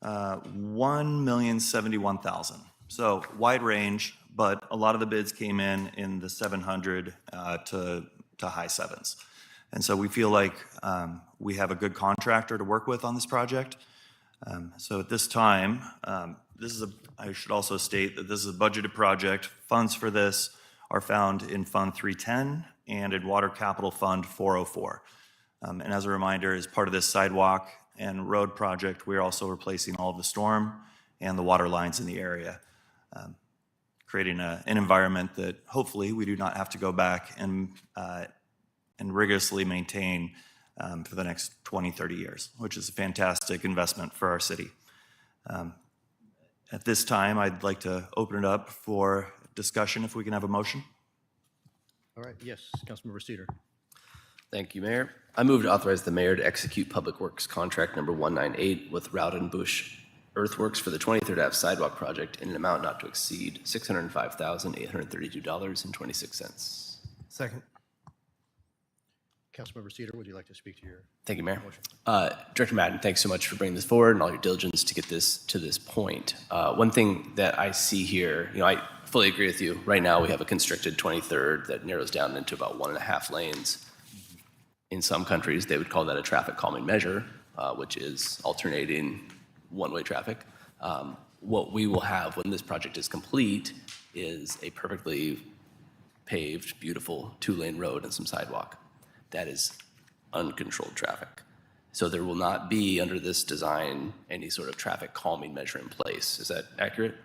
[SPEAKER 10] $1,071,000. So wide range, but a lot of the bids came in the 700 to high sevens. And so we feel like we have a good contractor to work with on this project. So at this time, I should also state that this is a budgeted project. Funds for this are found in Fund 310 and in Water Capital Fund 404. And as a reminder, as part of this sidewalk and road project, we're also replacing all of the storm and the water lines in the area, creating an environment that hopefully we do not have to go back and rigorously maintain for the next 20, 30 years, which is a fantastic investment for our city. At this time, I'd like to open it up for discussion, if we can have a motion.
[SPEAKER 2] All right, yes, Councilmember Cedar.
[SPEAKER 8] Thank you, Mayor. I move to authorize the mayor to execute Public Works Contract Number 198 with Rowdenbush Earthworks for the 23rd Ave Sidewalk Project in an amount not to exceed $605,832.26.
[SPEAKER 11] Second.
[SPEAKER 2] Councilmember Cedar, would you like to speak to your?
[SPEAKER 8] Thank you, Mayor. Director Madden, thanks so much for bringing this forward and all your diligence to get this to this point. One thing that I see here, I fully agree with you. Right now, we have a constricted 23rd that narrows down into about 1.5 lanes. In some countries, they would call that a traffic calming measure, which is alternating one-way traffic. What we will have when this project is complete is a perfectly paved, beautiful 2-lane road and some sidewalk. That is uncontrolled traffic. So there will not be, under this design, any sort of traffic calming measure in place. Is that accurate?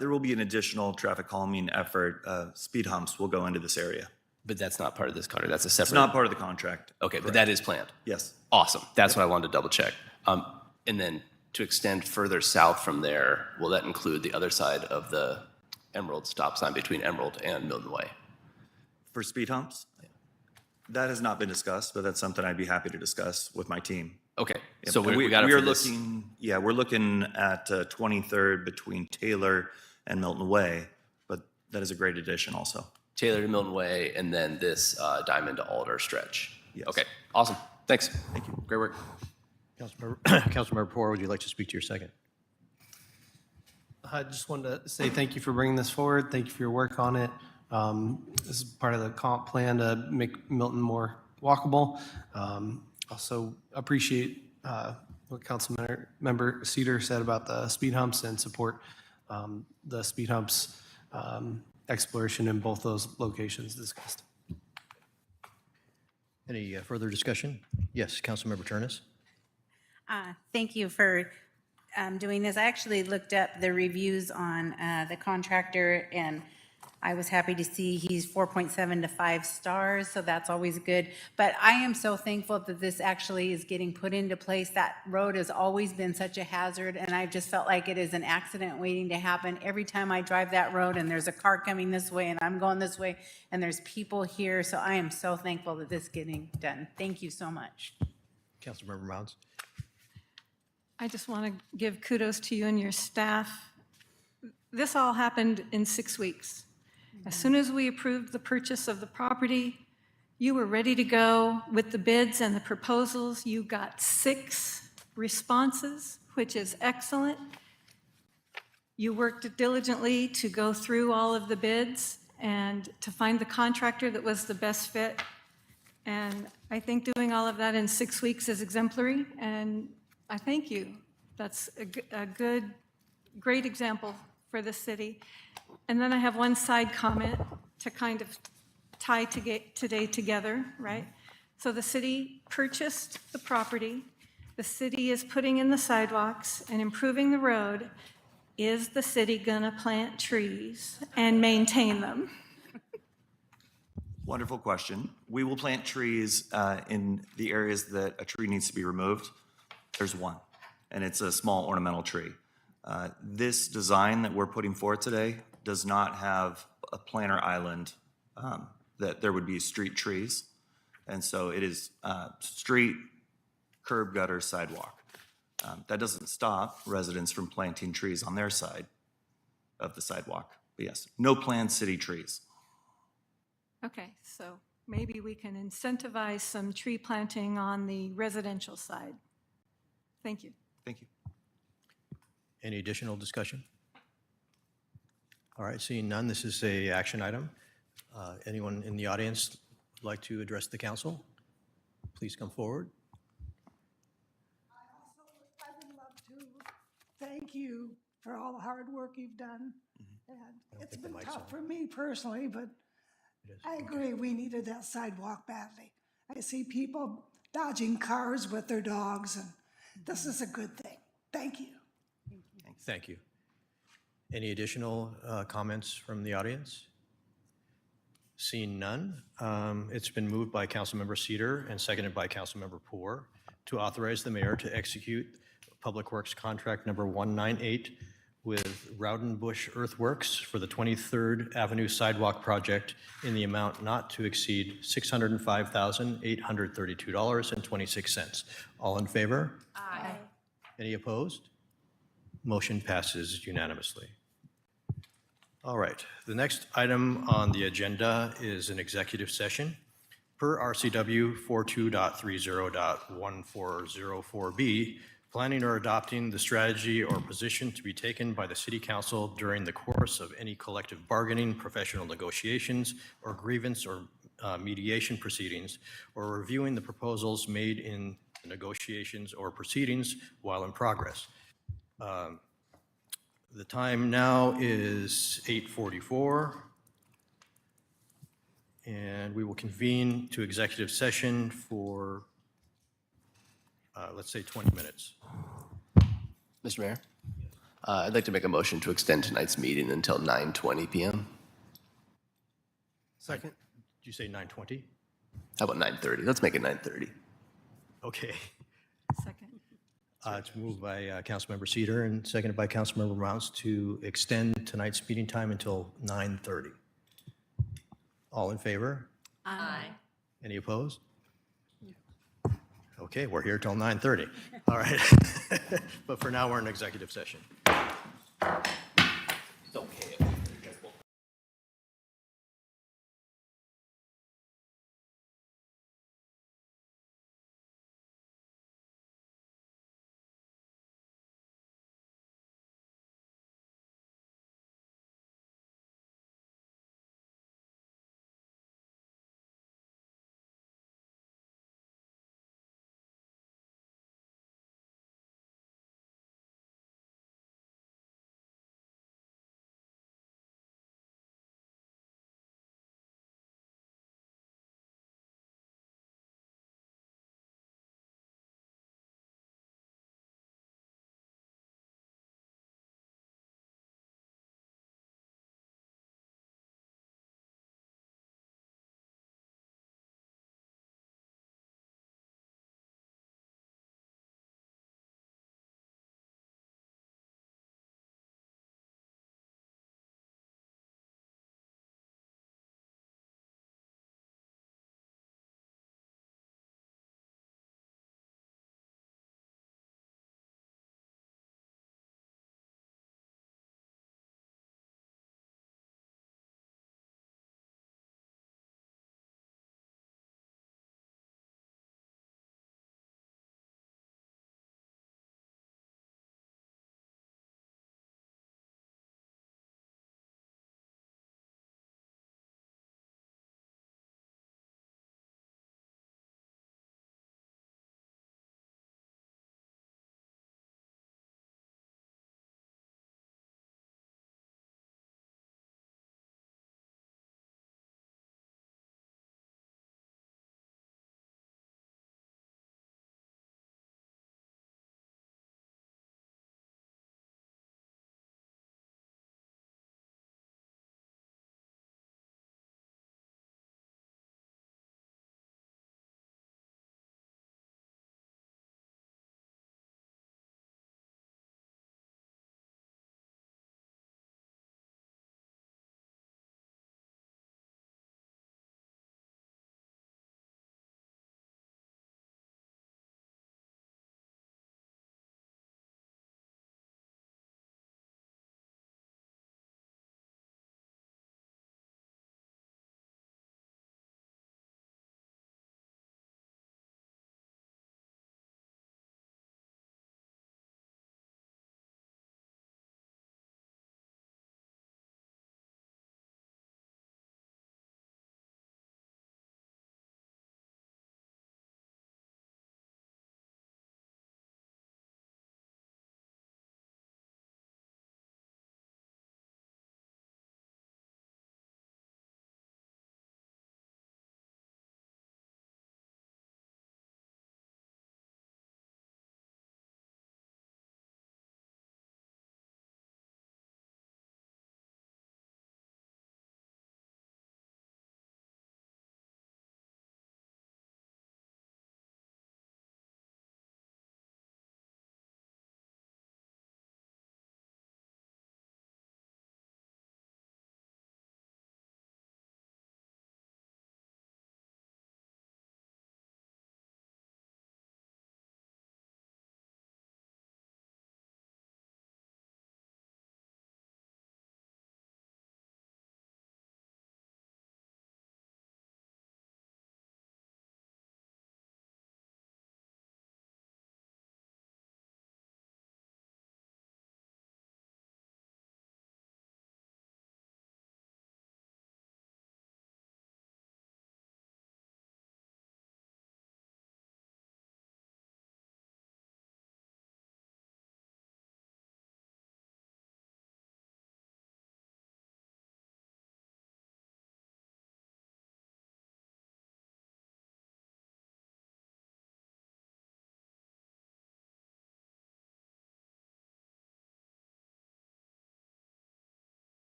[SPEAKER 10] There will be an additional traffic calming effort. Speed humps will go into this area.
[SPEAKER 8] But that's not part of this contract. That's a separate.
[SPEAKER 10] It's not part of the contract.
[SPEAKER 8] Okay, but that is planned.
[SPEAKER 10] Yes.
[SPEAKER 8] Awesome. That's what I wanted to double check. And then to extend further south from there, will that include the other side of the Emerald stop sign between Emerald and Milton Way?
[SPEAKER 10] For speed humps? That has not been discussed, but that's something I'd be happy to discuss with my team.
[SPEAKER 8] Okay,
[SPEAKER 10] Yeah,
[SPEAKER 8] so
[SPEAKER 10] but
[SPEAKER 8] we got it
[SPEAKER 10] we
[SPEAKER 8] for
[SPEAKER 10] are
[SPEAKER 8] this.
[SPEAKER 10] looking, yeah, we're looking at 23rd between Taylor and Milton Way, but that is a great addition also.
[SPEAKER 8] Taylor to Milton Way, and then this Diamond to Alder stretch.
[SPEAKER 10] Yes.
[SPEAKER 8] Okay, awesome. Thanks.
[SPEAKER 10] Thank you.
[SPEAKER 8] Great work.
[SPEAKER 2] Councilmember Poor, would you like to speak to your second?
[SPEAKER 11] I just wanted to say thank you for bringing this forward. Thank you for your work on it. This is part of the comp plan to make Milton more walkable. Also appreciate what Councilmember Cedar said about the speed humps and support the speed humps exploration in both those locations discussed.
[SPEAKER 2] Any further discussion? Yes, Councilmember Turnus.
[SPEAKER 5] Thank you for doing this. I actually looked up the reviews on the contractor, and I was happy to see he's 4.7 to 5 stars, so that's always good. But I am so thankful that this actually is getting put into place. That road has always been such a hazard, and I just felt like it is an accident waiting to happen. Every time I drive that road and there's a car coming this way and I'm going this way and there's people here, so I am so thankful that this is getting done. Thank you so much.
[SPEAKER 2] Councilmember Mounds.
[SPEAKER 7] I just want to give kudos to you and your staff. This all happened in 6 weeks. As soon as we approved the purchase of the property, you were ready to go with the bids and the proposals. You got 6 responses, which is excellent. You worked diligently to go through all of the bids and to find the contractor that was the best fit. And I think doing all of that in 6 weeks is exemplary, and I thank you. That's a great example for the city. And then I have one side comment to kind of tie today together, right? So the city purchased the property. The city is putting in the sidewalks and improving the road. Is the city going to plant trees and maintain them?
[SPEAKER 10] Wonderful question. We will plant trees in the areas that a tree needs to be removed. There's one, and it's a small ornamental tree. This design that we're putting forth today does not have a planter island that there would be street trees. And so it is street, curb, gutter, sidewalk. That doesn't stop residents from planting trees on their side of the sidewalk. But yes, no planned city trees.
[SPEAKER 7] Okay, so maybe we can incentivize some tree planting on the residential side. Thank you.
[SPEAKER 10] Thank you.
[SPEAKER 2] Any additional discussion? All right, seeing none, this is a action item. Anyone in the audience would like to address the council? Please come forward.
[SPEAKER 16] I would love to thank you for all the hard work you've done. And it's
[SPEAKER 2] think the
[SPEAKER 16] been
[SPEAKER 2] mic's
[SPEAKER 16] tough
[SPEAKER 2] on.
[SPEAKER 16] for me personally, but I agree, we needed that sidewalk badly. I see people dodging cars with their dogs, and this is a good thing. Thank you.
[SPEAKER 2] Thank you. Any additional comments from the audience? Seeing none, it's been moved by Councilmember Cedar and seconded by Councilmember Poor to authorize the mayor to execute Public Works Contract Number 198 with Rowdenbush Earthworks for the 23rd Avenue Sidewalk Project in the amount not to exceed $605,832.26. All in favor?
[SPEAKER 9] Aye.
[SPEAKER 2] Any opposed? Motion passes unanimously. All right, the next item on the agenda is an executive session. Per RCW 42.30.1404B, planning or adopting the strategy or position to be taken by the city council during the course of any collective bargaining, professional negotiations, or grievance or mediation proceedings, or reviewing the proposals made in the negotiations or proceedings while in progress. The time now is 8:44, and we will convene to executive session for, let's say, 20 minutes.
[SPEAKER 8] Mr. Mayor, I'd like to make a motion to extend tonight's meeting until 9:20 p.m.
[SPEAKER 11] Second.
[SPEAKER 2] Did you say 9:20?
[SPEAKER 8] How about 9:30? Let's make it 9:30.
[SPEAKER 2] Okay.
[SPEAKER 7] Second.
[SPEAKER 2] It's moved by Councilmember Cedar and seconded by Councilmember Mounts to extend tonight's meeting time until 9:30. All in favor?
[SPEAKER 9] Aye.
[SPEAKER 2] Any opposed? Okay, we're here till 9:30. All right. But for now, we're in executive session.
[SPEAKER 8] It's okay.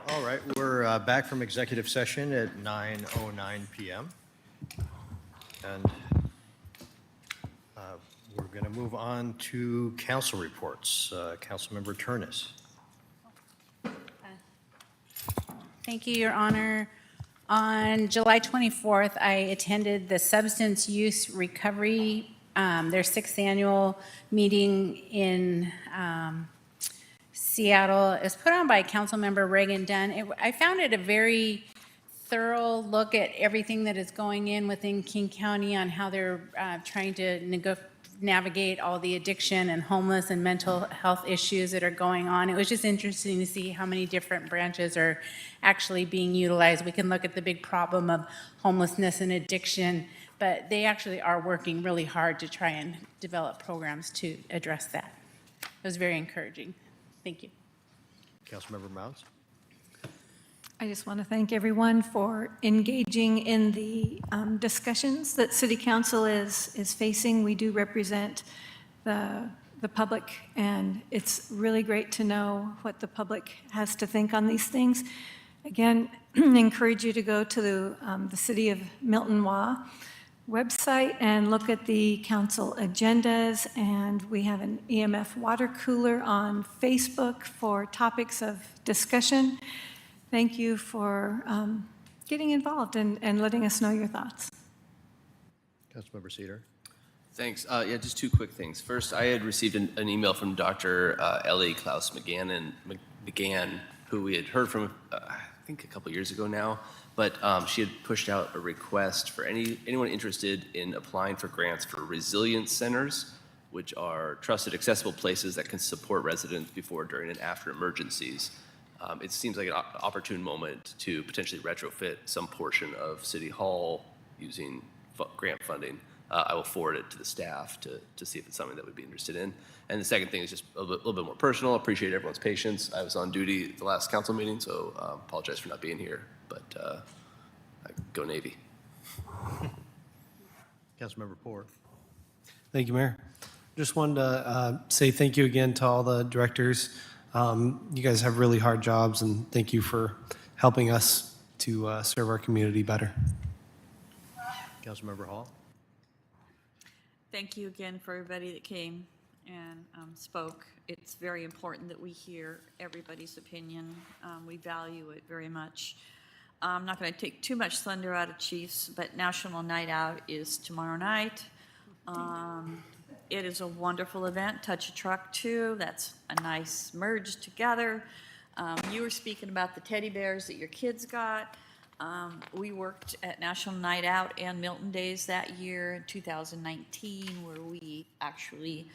[SPEAKER 2] All right, we're back from executive session at 9:09 PM. And we're going to move on to council reports. Councilmember Turnus.
[SPEAKER 5] Thank you, Your Honor. On July 24th, I attended the Substance Use Recovery, their 6th annual meeting in Seattle. It was put on by Councilmember Reagan Dunn. I found it a very thorough look at everything that is going in within King County on how they're trying to navigate all the addiction and homeless and mental health issues that are going on. It was just interesting to see how many different branches are actually being utilized. We can look at the big problem of homelessness and addiction, but they actually are working really hard to try and develop programs to address that. It was very encouraging. Thank you.
[SPEAKER 2] Councilmember Mounts.
[SPEAKER 7] I just want to thank everyone for engaging in the discussions that City Council is facing. We do represent the public, and it's really great to know what the public has to think on these things. Again, encourage you to go to the City of Milton Wa website and look at the council agendas, and we have an EMF water cooler on Facebook for topics of discussion. Thank you for getting involved and letting us know your thoughts.
[SPEAKER 2] Councilmember Cedar.
[SPEAKER 8] Thanks. Yeah, just two quick things. First, I had received an email from Dr. Ellie Klaus McGann, who we had heard from, I think a couple years ago now, but she had pushed out a request for anyone interested in applying for grants for resilience centers, which are trusted, accessible places that can support residents before, during, and after emergencies. It seems like an opportune moment to potentially retrofit some portion of City Hall using grant funding. I will forward it to the staff to see if it's something that we'd be interested in. And the second thing is just a little bit more personal. Appreciate everyone's patience. I was on duty at the last council meeting, so apologize for not being here, but go Navy.
[SPEAKER 2] Councilmember Poor.
[SPEAKER 11] Thank you, Mayor. Just wanted to say thank you again to all the directors. You guys have really hard jobs, and thank you for helping us to serve our community better.
[SPEAKER 2] Councilmember Hall.
[SPEAKER 9] Thank you again for everybody that came and spoke. It's very important that we hear everybody's opinion. We value it very much. I'm not going to take too much thunder out of Chiefs, but National Night Out is tomorrow night. It is a wonderful event. Touch a Truck too. That's a nice merge together. You were speaking about the teddy bears that your kids got. We worked at National Night Out and Milton Days that year in 2019, where we actually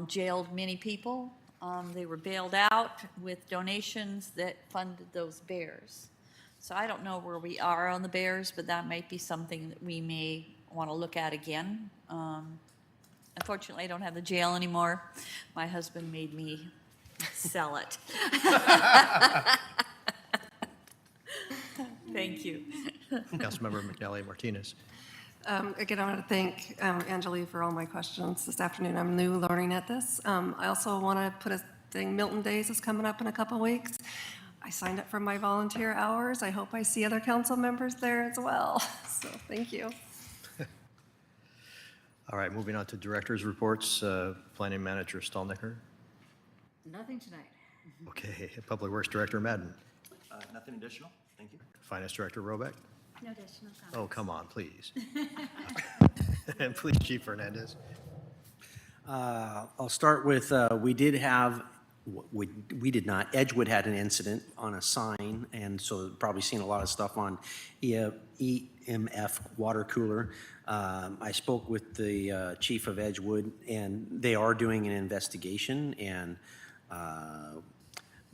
[SPEAKER 9] jailed many people. They were bailed out with donations that funded those bears. So I don't know where we are on the bears, but that might be something that we may want to look at again. Unfortunately, I don't have the jail anymore. My husband made me sell it. Thank you.
[SPEAKER 2] Councilmember McNally Martinez.
[SPEAKER 3] Again, I want to thank Angeli for all my questions this afternoon. I'm new learning at this. I also want to put a thing, Milton Days is coming up in a couple weeks. I signed up for my volunteer hours. I hope I see other council members there as well. So thank you.
[SPEAKER 2] All right, moving on to directors' reports. Planning Manager Stallnecker.
[SPEAKER 9] Nothing tonight.
[SPEAKER 2] Okay, Public Works Director Madden.
[SPEAKER 10] Nothing additional. Thank you.
[SPEAKER 2] Finance Director Robeck.
[SPEAKER 9] No additional comments.
[SPEAKER 2] Oh, come on, please. And Police Chief Fernandez.
[SPEAKER 13] I'll start with, we did have, we did not, Edgewood had an incident on a sign, and so probably seen a lot of stuff on EMF water cooler. I spoke with the chief of Edgewood, and they are doing an investigation, and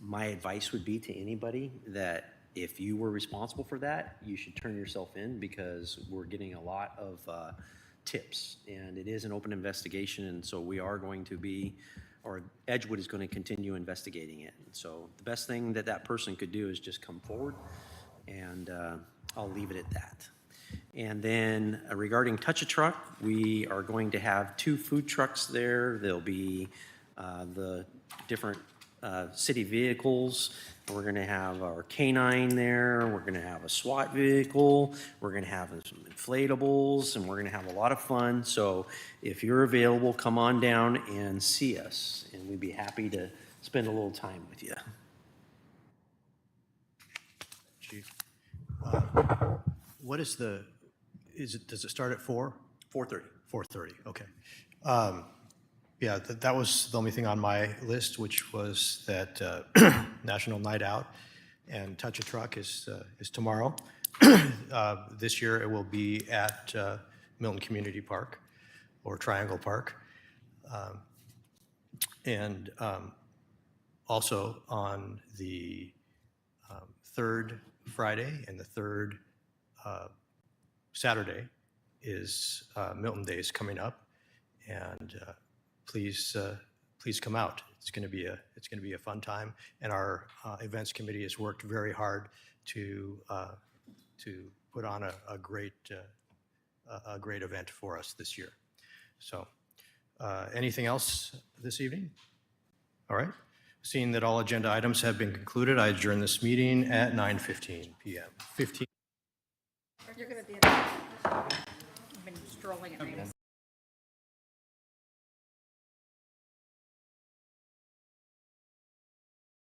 [SPEAKER 13] my advice would be to anybody that if you were responsible for that, you should turn yourself in, because we're getting a lot of tips, and it is an open investigation, and so we are going to be, or Edgewood is going to continue investigating it. So the best thing that that person could do is just come forward, and I'll leave it at that. And then regarding Touch a Truck, we are going to have 2 food trucks there. There'll be the different city vehicles. We're going to have our K-9 there. We're going to have a SWAT vehicle. We're going to have some inflatables, and we're going to have a lot of fun. So if you're available, come on down and see us, and we'd be happy to spend a little time with you.
[SPEAKER 2] Chief. What is the, does it start at 4?
[SPEAKER 13] 4:30.
[SPEAKER 2] 4:30, okay. Yeah, that was the only thing on my list, which was that National Night Out and Touch a Truck is tomorrow. This year it will be at Milton Community Park or Triangle Park. And also on the third Friday and the third Saturday is Milton Days coming up, and please come out. It's going to be a fun time, and our events committee has worked very hard to put on a great event for us this year. So, anything else this evening? All right. Seeing that all agenda items have been concluded, I adjourn this meeting at 9:15 p.m.
[SPEAKER 1] You're going to be been strolling at me.